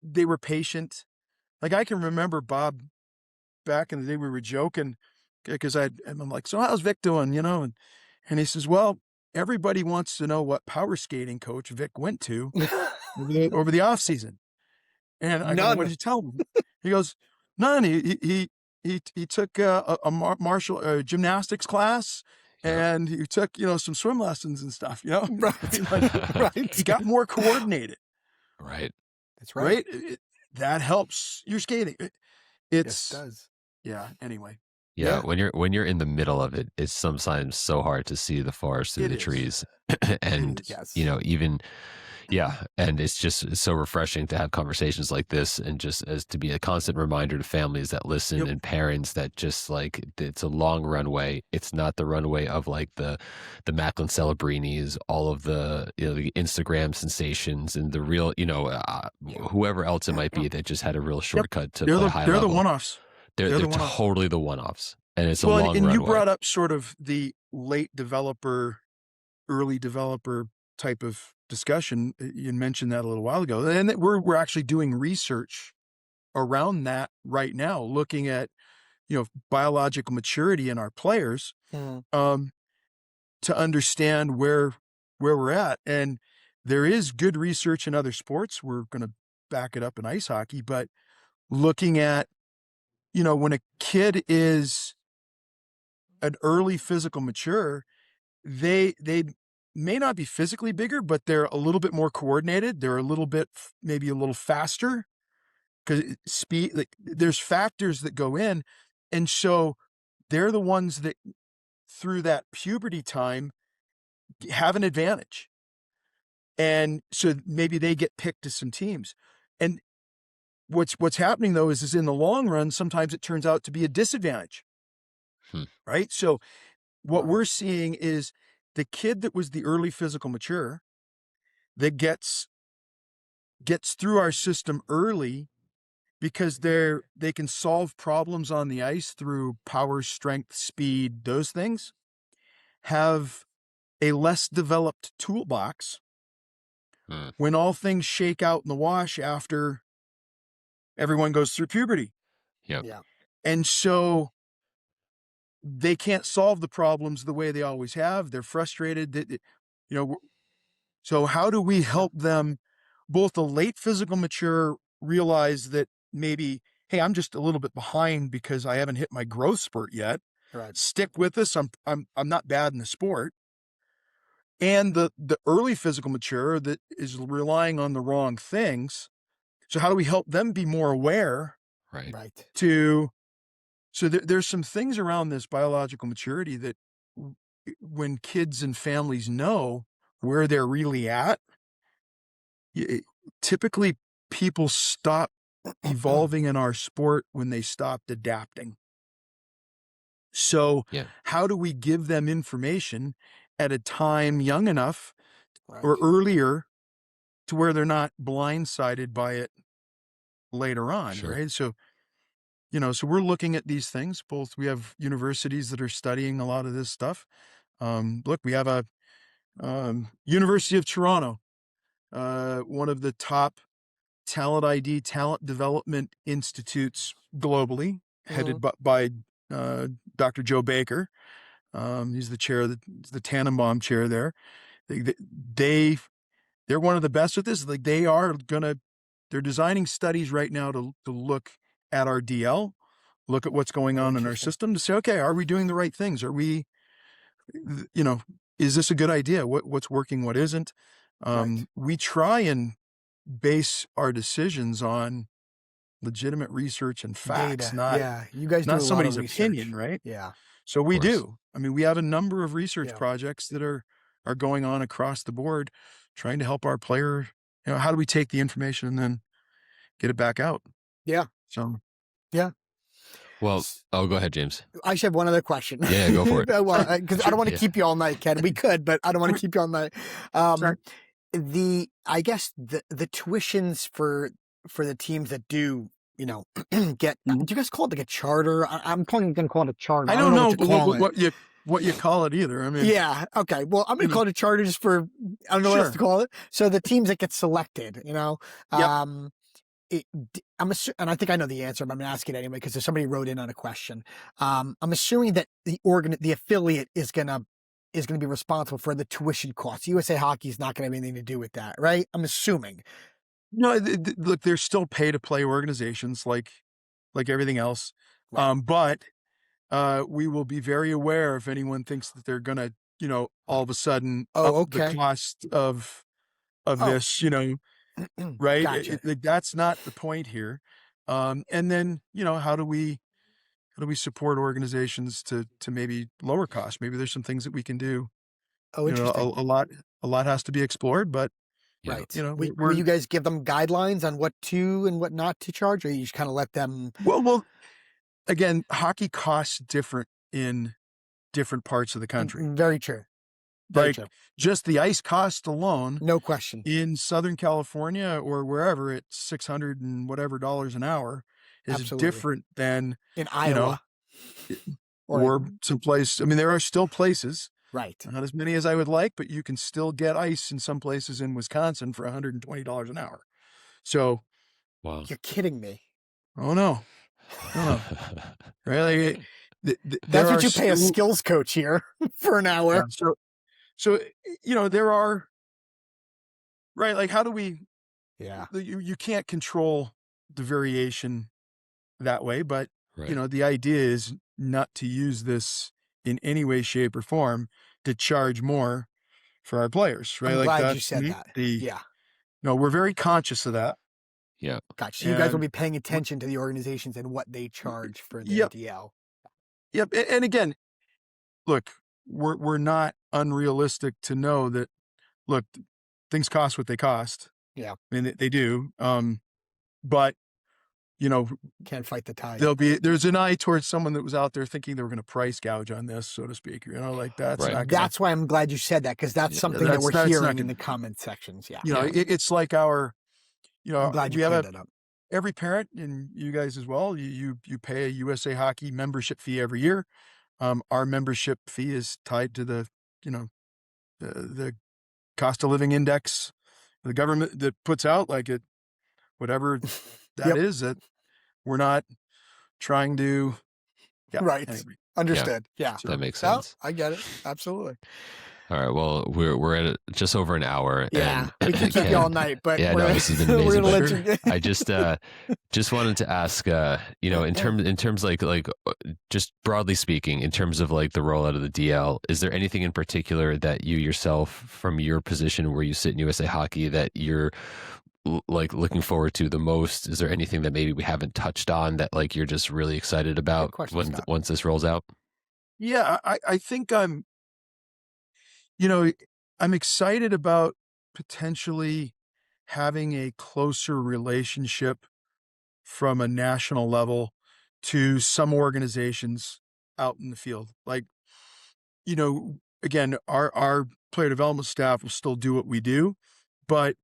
they were patient. Like, I can remember Bob back in the day, we were joking because I'm like, so how's Vic doing? And he says, well, everybody wants to know what power skating coach Vic went to over the off season. And I go, what did you tell him? He goes, none. He took a martial gymnastics class, and he took, some swim lessons and stuff, Right. He got more coordinated. Right. That's right. That helps your skating. It does. Yeah. Anyway. Yeah. When you're in the middle of it, it's sometimes so hard to see the forest through the trees. And, and it's just so refreshing to have conversations like this, and just as to be a constant reminder to families that listen and parents that just like, it's a long runway. It's not the runway of like the Macklin Celebrinis, all of the, the Instagram sensations, and the real, whoever else it might be that just had a real shortcut to play high level. They're the one-offs. They're totally the one-offs. And it's a long runway. And you brought up sort of the late developer, early developer type of discussion. You mentioned that a little while ago, and we're actually doing research around that right now, looking at biological maturity in our players, to understand where we're at. And there is good research in other sports. We're going to back it up in ice hockey, but looking at when a kid is an early physical mature, they may not be physically bigger, but they're a little bit more coordinated. They're a little bit, maybe a little faster, because speed, like, there's factors that go in. And so they're the ones that through that puberty time have an advantage. And so maybe they get picked to some teams. And what's happening though is in the long run, sometimes it turns out to be a disadvantage. Right? So what we're seeing is the kid that was the early physical mature that gets through our system early because they can solve problems on the ice through power, strength, speed, those things, have a less developed toolbox when all things shake out in the wash after everyone goes through puberty. And so they can't solve the problems the way they always have. They're frustrated. So how do we help them, both the late physical mature, realize that maybe, hey, I'm just a little bit behind because I haven't hit my growth spurt yet. Right. Stick with us. I'm not bad in the sport. And the early physical mature that is relying on the wrong things. So how do we help them be more aware? Right. So there's some things around this biological maturity that when kids and families know where they're really at, typically people stop evolving in our sport when they stopped adapting. So how do we give them information at a time young enough or earlier to where they're not blindsided by it later on, right? So so we're looking at these things. Both, we have universities that are studying a lot of this stuff. Look, we have a University of Toronto, one of the top talent development institutes globally, headed by Dr. Joe Baker. He's the chair, the Tannenbaum chair there. They're one of the best at this. Like, they're designing studies right now to look at our DL, look at what's going on in our system, to say, okay, are we doing the right things? Are we, is this a good idea? What's working? What isn't? We try and base our decisions on legitimate research and facts, Data. Yeah. You guys do not a lot of somebody's research. opinion, right? Yeah. So Of we course. do. I mean, we have a number of research Yeah. projects that are going on across the board, trying to help our player. How do we take the information and then get it back out? Yeah. So Yeah. Well, oh, go ahead, James. I should have one other question. Yeah, go for it. Well, because I sure. don't want to Yeah. keep you all night, Ken. We could, but I don't want to keep you all night. Sorry. I guess the tuitions for the teams that do, get, Mhm. do you guys call it like a charter? I'm going to call it a charter. I I don't don't know know what to call it. what you call it either. I mean, Yeah. Okay. Well, I'm going to call it a charter just for, I don't know what else to sure. call it. So the teams that get selected, Yep. and I think I know the answer, but I'm going to ask it anyway because if somebody wrote in on a question. I'm assuming that the affiliate is going to be responsible for the tuition costs. USA Hockey is not going to have anything to do with that, right? I'm assuming. No, look, they're still pay-to-play organizations like everything else. Right. But we will be very aware if anyone thinks that they're gonna, all of a sudden up Oh, the okay. cost of Oh. this, right? Gotcha. That's not the point here. And then, how do we support organizations to maybe lower costs? Maybe there's some things that we can do. Oh, interesting. A lot has to be explored, but Yeah. Right. Will we're you guys give them guidelines on what to and what not to charge, or you just kind of let them? well, again, hockey costs different in different parts of the country. Very true. Very Like true. just the ice cost alone No question. in Southern California or wherever it's $600 and whatever an hour is Absolutely. different than In Iowa. or someplace. I mean, there are still places, Right. not as many as I would like, but you can still get ice in some places in Wisconsin for $120 an hour. So, Wow. You're kidding me. oh no, right? Like, That's what you pay a skills coach here for an hour. Yeah, so there are, right? Like, how do we? Yeah. You can't control the variation that way, but Right. the idea is not to use this in any way, shape, or form to charge more for our players, right? I'm Like glad you that's said that. Yeah. No, we're very conscious of that. Yeah. Gotcha. So you guys will And be paying attention to the organizations and what they charge for the Yep. NDL. Yep. And again, look, we're not unrealistic to know that, look, things cost what they cost. Yeah. I mean, they do. But Can't fight the tide. there's an eye towards someone that was out there thinking they were going to price gouge on this, so to speak. Like that's Right. not gonna, That's why I'm glad you said that, because that's something that we're that's not hearing in gonna, the comment sections. Yeah. it's like our, I'm glad you we have cleared that up. every parent, and you guys as well, you pay a USA Hockey membership fee every year. Our membership fee is tied to the, the cost of living index the government that puts out, like whatever that Yep. is, that we're not trying to, Right. anyway. Understood. Yeah. That makes Oh, sense. I get it. Absolutely. All right. Well, we're at just over an hour. Yeah. And We can keep you all night, but yeah, we're, no, this has been we're amazing. gonna let you. I just wanted to ask, in terms like just broadly speaking, in terms of like the rollout of the DL, is there anything in particular that you yourself, from your position where you sit in USA Hockey, that you're like looking forward to the most? Is there anything that maybe we haven't touched on that like you're just really excited about question, Scott. once this rolls out? Yeah, I think I'm excited about potentially having a closer relationship from a national level to some organizations out in the field. Like, again, our player development staff will still do what we do, but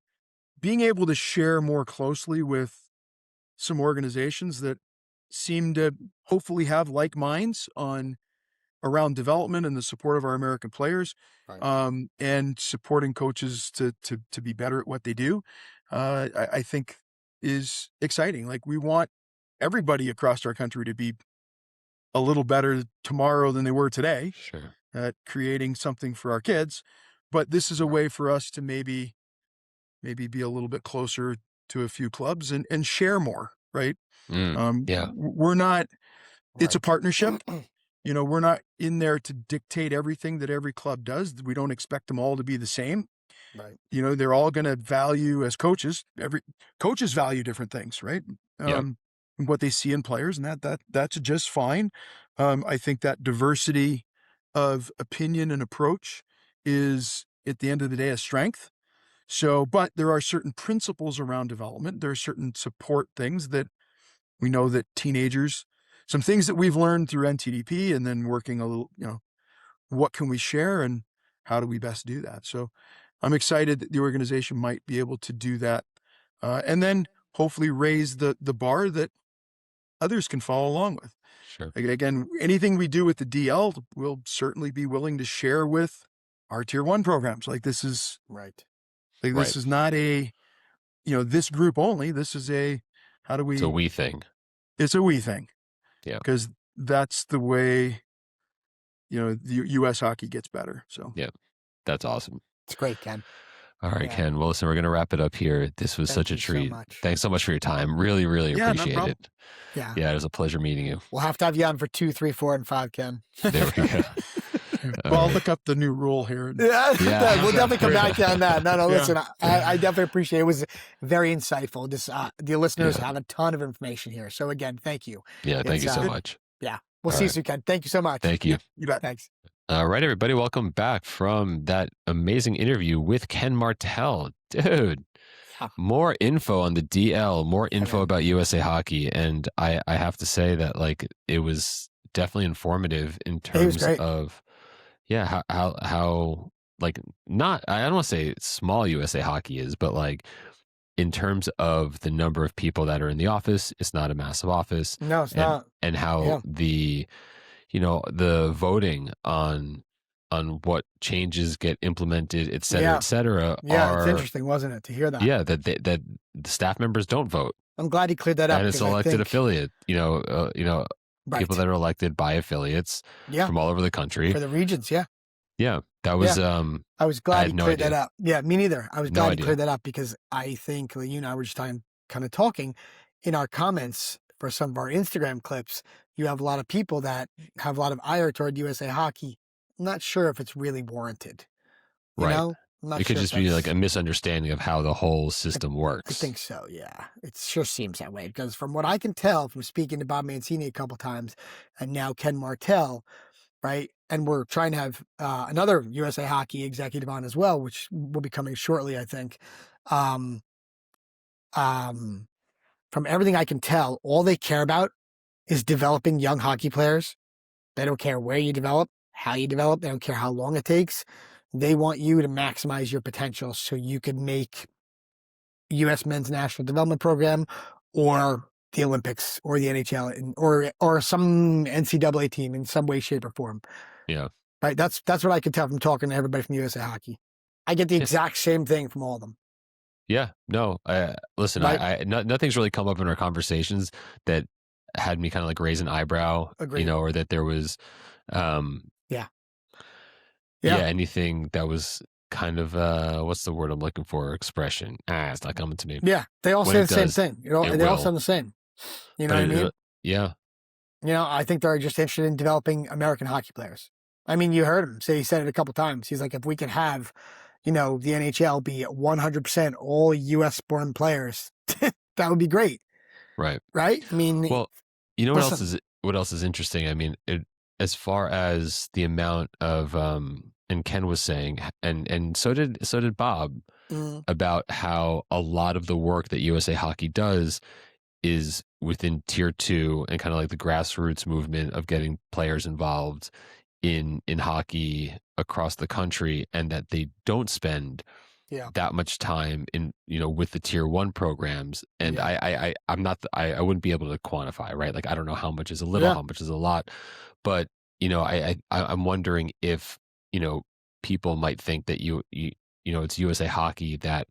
being able to share more closely with some organizations that seem to hopefully have like minds around development and the support of our American players, Right. and supporting coaches to be better at what they do, I think is exciting. Like, we want everybody across our country to be a little better tomorrow than they were today Sure. at creating something for our kids. But this is a way for us to maybe be a little bit closer to a few clubs and share more, right? Yeah. We're not, it's a Right. partnership. We're not in there to dictate everything that every club does. We don't expect them all to be the same. Right. They're all going to value, as coaches, coaches value different things, right? Yeah. what they see in players, and that's just fine. I think that diversity of opinion and approach is, at the end of the day, a strength. So, but there are certain principles around development. There are certain support things that we know that teenagers, some things that we've learned through NTDP, and then working a little, what can we share and how do we best do that? So I'm excited that the organization might be able to do that. And then hopefully raise the bar that others can follow along with. Sure. Again, anything we do with the DL, we'll certainly be willing to share with our tier 1 programs. Like this is right. Like this is not a, this group only. This is how do we? It's a we thing. It's a we thing. Yeah. Because that's the way, the U.S. hockey gets better. So yeah, that's awesome. It's great, Ken. All right, Ken. Well, listen, we're going to wrap it up here. This was such a treat. Thanks so much for your time. Really, really appreciate it. Yeah. Yeah, it was a pleasure meeting you. We'll have to have you on for 2, 3, 4, and 5, Ken. There we go. Well, I'll look up the new rule here. Yeah. We'll definitely come back on that. No, listen, I definitely appreciate it. It was very insightful. Just the listeners have a ton of information here. So again, thank you. Yeah, thank you so much. Yeah. We'll see you soon, Ken. Thank you so much. Thank you. You bet. Thanks. All right, everybody. Welcome back from that amazing interview with Ken Martel. Dude, more info on the DL, more info about USA Hockey. And I have to say that, it was definitely informative in terms of, how not, I don't want to say small USA Hockey is, but in terms of the number of people that are in the office, it's not a massive office. No, it's not. And how the voting on what changes get implemented, et cetera, Yeah, it's interesting, wasn't it, to hear that? Yeah, that the staff members don't vote. I'm glad he cleared that up. And it's elected affiliate, people that are elected by affiliates from all over the country. For the regions, yeah. Yeah, that was, I was glad he cleared that up. Yeah, me neither. I was glad he cleared that up because I think, you and I were just kind of talking in our comments for some of our Instagram clips. You have a lot of people that have a lot of ire toward USA Hockey. I'm not sure if it's really warranted. You know? I'm not it could sure just be a misunderstanding of how the whole system works. I think so, yeah. It sure seems that way because from what I can tell from speaking to Bob Mancini a couple times and now Ken Martel, right? And we're trying to have another USA Hockey executive on as well, which will be coming shortly, I think. From everything I can tell, all they care about is developing young hockey players. They don't care where you develop, how you develop. They don't care how long it takes. They want you to maximize your potential so you can make U.S. men's national development program or the Olympics or the NHL or some NCAA team in some way, shape, or form. Yeah. Right. That's what I can tell from talking to everybody from USA Hockey. I get the exact same thing from all of them. Yeah. No. Listen, nothing's really come up in our conversations that had me kind of raise an eyebrow. Agreed. Or that there was anything that was kind of what's the word I'm looking for? Expression. It's not coming to me. Yeah, they all say the same thing. They all sound the same. You know what I mean? Yeah. I think they're just interested in developing American hockey players. I mean, you heard him say, he said it a couple times. He's like, if we could have, the NHL be 100% all U.S. born players, that would be great. Right. Right. I mean, well, what else is interesting? I mean, as far as the amount of, and Ken was saying, and so did Bob, about how a lot of the work that USA Hockey does is within tier 2 and kind of the grassroots movement of getting players involved in hockey across the country, and that they don't spend that much time in, with the tier 1 programs. And I wouldn't be able to quantify, right? I don't know how much is a little, how much is a lot, but I'm wondering if, people might think that it's USA Hockey that,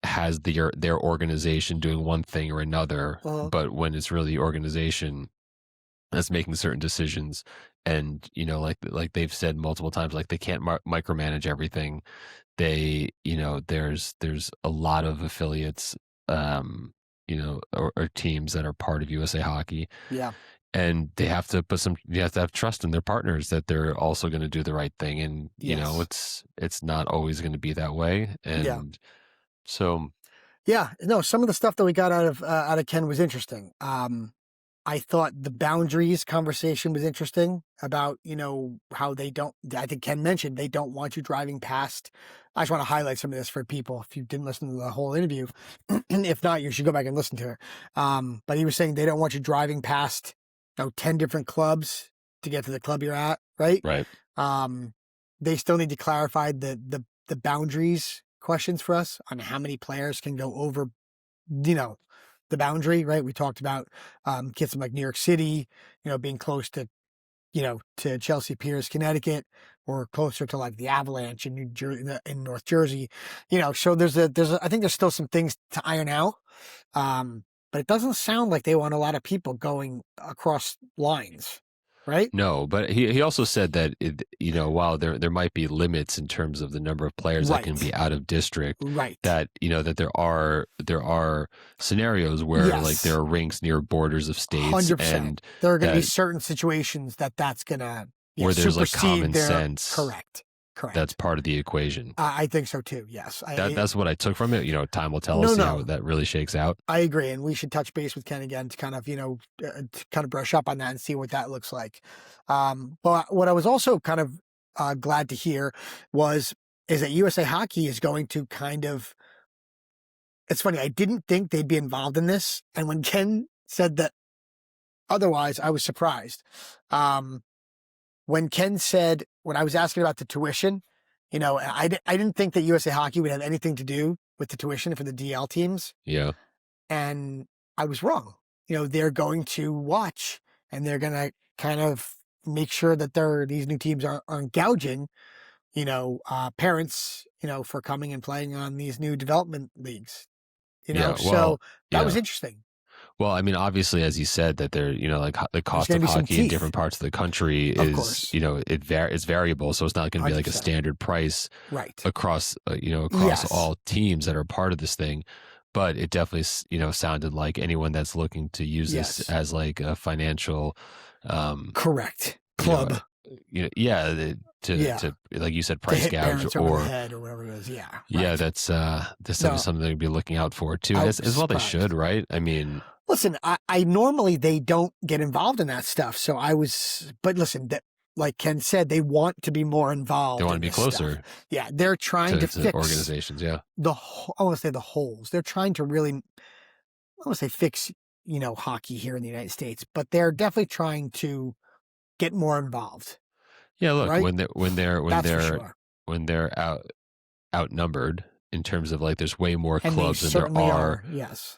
has their organization doing one thing or another, but when it's really the organization that's making certain decisions, and like they've said multiple times, they can't micromanage everything. They there's a lot of affiliates, or teams that are part of USA Hockey, and they have to you have to have trust in their partners that they're also going to do the right thing, and it's not always going to be that way, and so Yeah, no, some of the stuff that we got out of Ken was interesting. I thought the boundaries conversation was interesting about, how they don't, I think Ken mentioned they don't want you driving past. I just want to highlight some of this for people if you didn't listen to the whole interview. If not, you should go back and listen to it. But he was saying they don't want you driving past, 10 different clubs to get to the club you're at, right? Right. They still need to clarify the boundaries questions for us on how many players can go over, the boundary, right? We talked about kids from like New York City, being close to, to Chelsea Piers, Connecticut, or closer to like the Avalanche in New Jersey, in North Jersey, So I think there's still some things to iron out, but it doesn't sound like they want a lot of people going across lines, right? No, but he also said that while there might be limits in terms of the number of players that can be out of district, right? That that there are scenarios where like there are rinks near borders of states, 100%. And there are going to be certain situations that's going to where there's like common sense. Correct. That's part of the equation. I think so too. Yes, that's what I took from it. Time will tell us how that really shakes out. I agree, and we should touch base with Ken again to kind of to kind of brush up on that and see what that looks like. But what I was also kind of glad to hear is that USA Hockey is going to kind of. It's funny. I didn't think they'd be involved in this, and when Ken said that otherwise, I was surprised. When Ken said, when I was asking about the tuition, I didn't think that USA Hockey would have anything to do with the tuition for the DL teams. Yeah. And I was wrong. They're going to watch and they're going to kind of make sure that these new teams aren't gouging, parents, for coming and playing on these new development leagues, so that was interesting. Well, I mean, obviously, as you said, that there, like the cost of hockey in different parts of the country is, it's variable. So it's not going to be like a standard price across, across all teams that are part of this thing. But it definitely, sounded like anyone that's looking to use this as like a financial, correct club. To like you said, price gouge or head or whatever it is. Yeah. Yeah, that's something to be looking out for too. As well, they should, right? I mean. Listen, I normally they don't get involved in that stuff. So but listen, like Ken said, they want to be more involved. They want to be closer. Stuff. Yeah. They're trying to fix organizations. Yeah. I want to say the holes. They're trying to really, I want to say fix, hockey here in the United States, but they're definitely trying to get more involved. Yeah. Look, right? when they're outnumbered, in terms of like there's way more clubs than there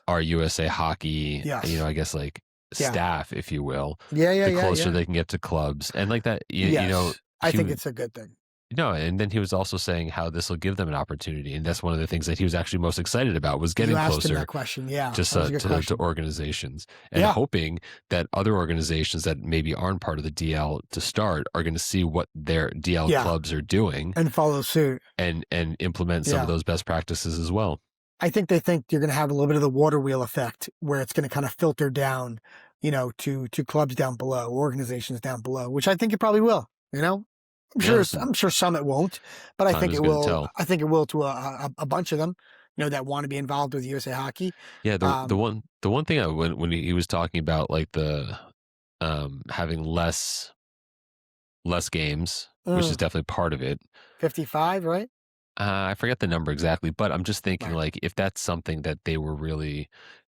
are USA Hockey, I guess like staff, if you will. The closer they can get to clubs and like that, I think it's a good thing. No, and then he was also saying how this will give them an opportunity, and that's one of the things that he was actually most excited about was getting closer. That question, to organizations, and hoping that other organizations that maybe aren't part of the DL to start are going to see what their DL clubs are doing and follow suit and implement some of those best practices as well. I think they think you're going to have a little bit of the water wheel effect, where it's going to kind of filter down, to clubs down below, organizations down below, which I think it probably will. I'm sure some it won't, but I think it will. Tell. I think it will to a bunch of them, that want to be involved with USA Hockey. Yeah, the one thing when he was talking about like the having less games, which is definitely part of it. 55, right? I forget the number exactly, but I'm just thinking like if that's something that they were really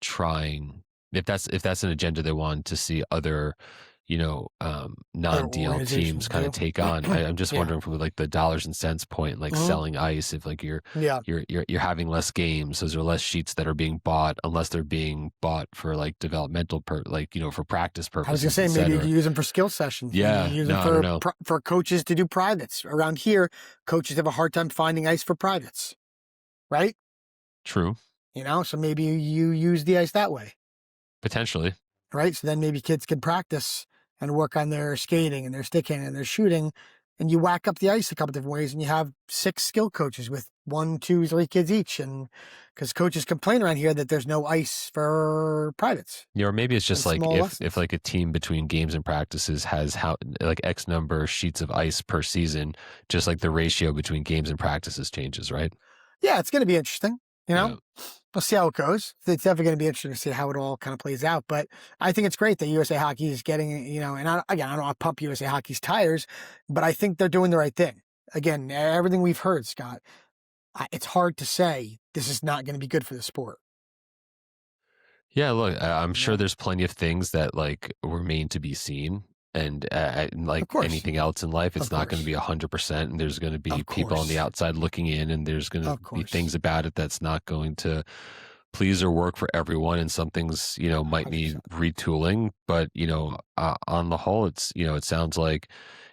trying, if that's an agenda they want to see other non-DL teams kind of take on. I'm just wondering from like the dollars and cents point, like selling ice, if like you're having less games, so there are less sheets that are being bought unless they're being bought for like developmental for practice purposes. I was gonna say maybe you can use them for skill sessions. Yeah, use them for coaches to do privates. Around here, coaches have a hard time finding ice for privates, right? True. So maybe you use the ice that way. Potentially. Right. So then maybe kids can practice and work on their skating and their stick handling and their shooting, and you whack up the ice a couple different ways, and you have 6 skill coaches with 1, 2, 3 kids each. And because coaches complain around here that there's no ice for privates. Or maybe it's just like if like a team between games and practices has like X number of sheets of ice per season, just like the ratio between games and practices changes, right? Yeah, it's going to be interesting. You know, Yeah. we'll see how it goes. It's definitely going to be interesting to see how it all kind of plays out. But I think it's great that USA Hockey is getting, you know, and I don't want to pump USA Hockey's tires, but I think they're doing the right thing. Again, everything we've heard, Scott, it's hard to say this is not going to be good for the sport. Yeah, look, I'm sure Yeah. there's plenty of things that like remain to be seen, and like Of course. anything else in life, it's Of not going to course. be 100%, and there's going to be Of people on the course. outside looking in, and there's going to Of be course. things about it that's not going to please or work for everyone, and some things, you know, might need 100%. retooling. But you know, on the whole, it's, you know, it sounds like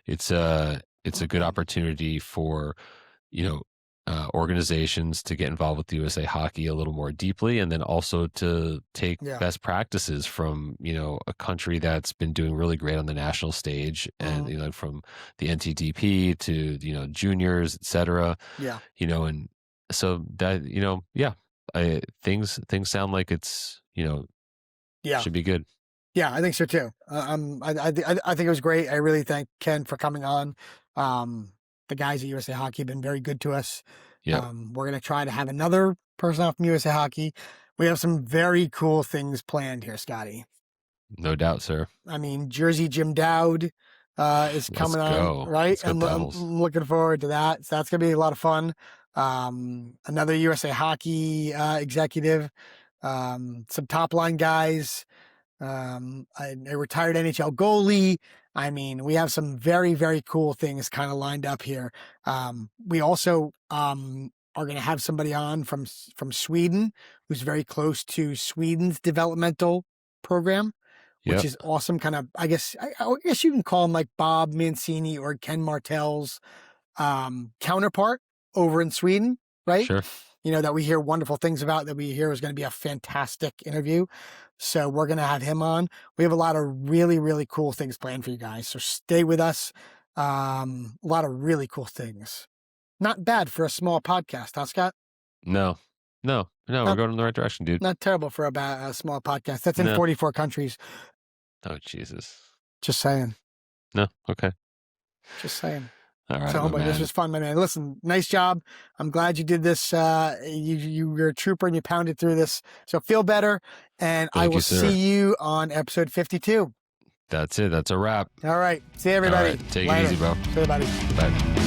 it's a good opportunity for, you know, organizations to get involved with the USA Hockey a little more deeply, and then also to take Yeah. best practices from, you know, a country that's been doing really great on the national stage, and you know, from the NTDP to, you know, juniors, etc. Yeah. You know, and so that, you know, yeah, things sound like it's, you know, Yeah. should be good. Yeah, I think so too. I think it was great. I really thank Ken for coming on. The guys at USA Hockey have been very good to us. Yep, We're going to try to have another person on from USA Hockey. We have some very cool things planned here, Scotty. no doubt, sir. I mean, Jersey Jim Dowd is Let's coming on, go. right? Let's go, I'm Devils. looking forward to that. So that's going to be a lot of fun. Another USA Hockey executive, some top line guys, a retired NHL goalie. I mean, we have some very, very cool things kind of lined up here. We also are going to have somebody on from Sweden who's very close to Sweden's developmental program, which Yep, is awesome. Kind of, I guess you can call him like Bob Mancini or Ken Martel's counterpart over in Sweden, right? sure. You know, that we hear wonderful things about, that we hear is going to be a fantastic interview. So we're going to have him on. We have a lot of really, really cool things planned for you guys. So stay with us. A lot of really cool things. Not bad for a small podcast, huh, Scott? No, we're Not, going in the right direction, dude. not terrible for a small podcast. That's in No. 44 countries. Oh, Jesus. Just saying. No, okay. Just saying. All right, So, my homeboy, this man. was fun, my man. Listen, nice job. I'm glad you did this. You're a trooper and you pounded through this. So feel better. And I Thank will you, sir. see you on episode 52. That's it. That's a wrap. All right. See you, All everybody. right, take it Later. easy, bro. See you, buddy. Bye.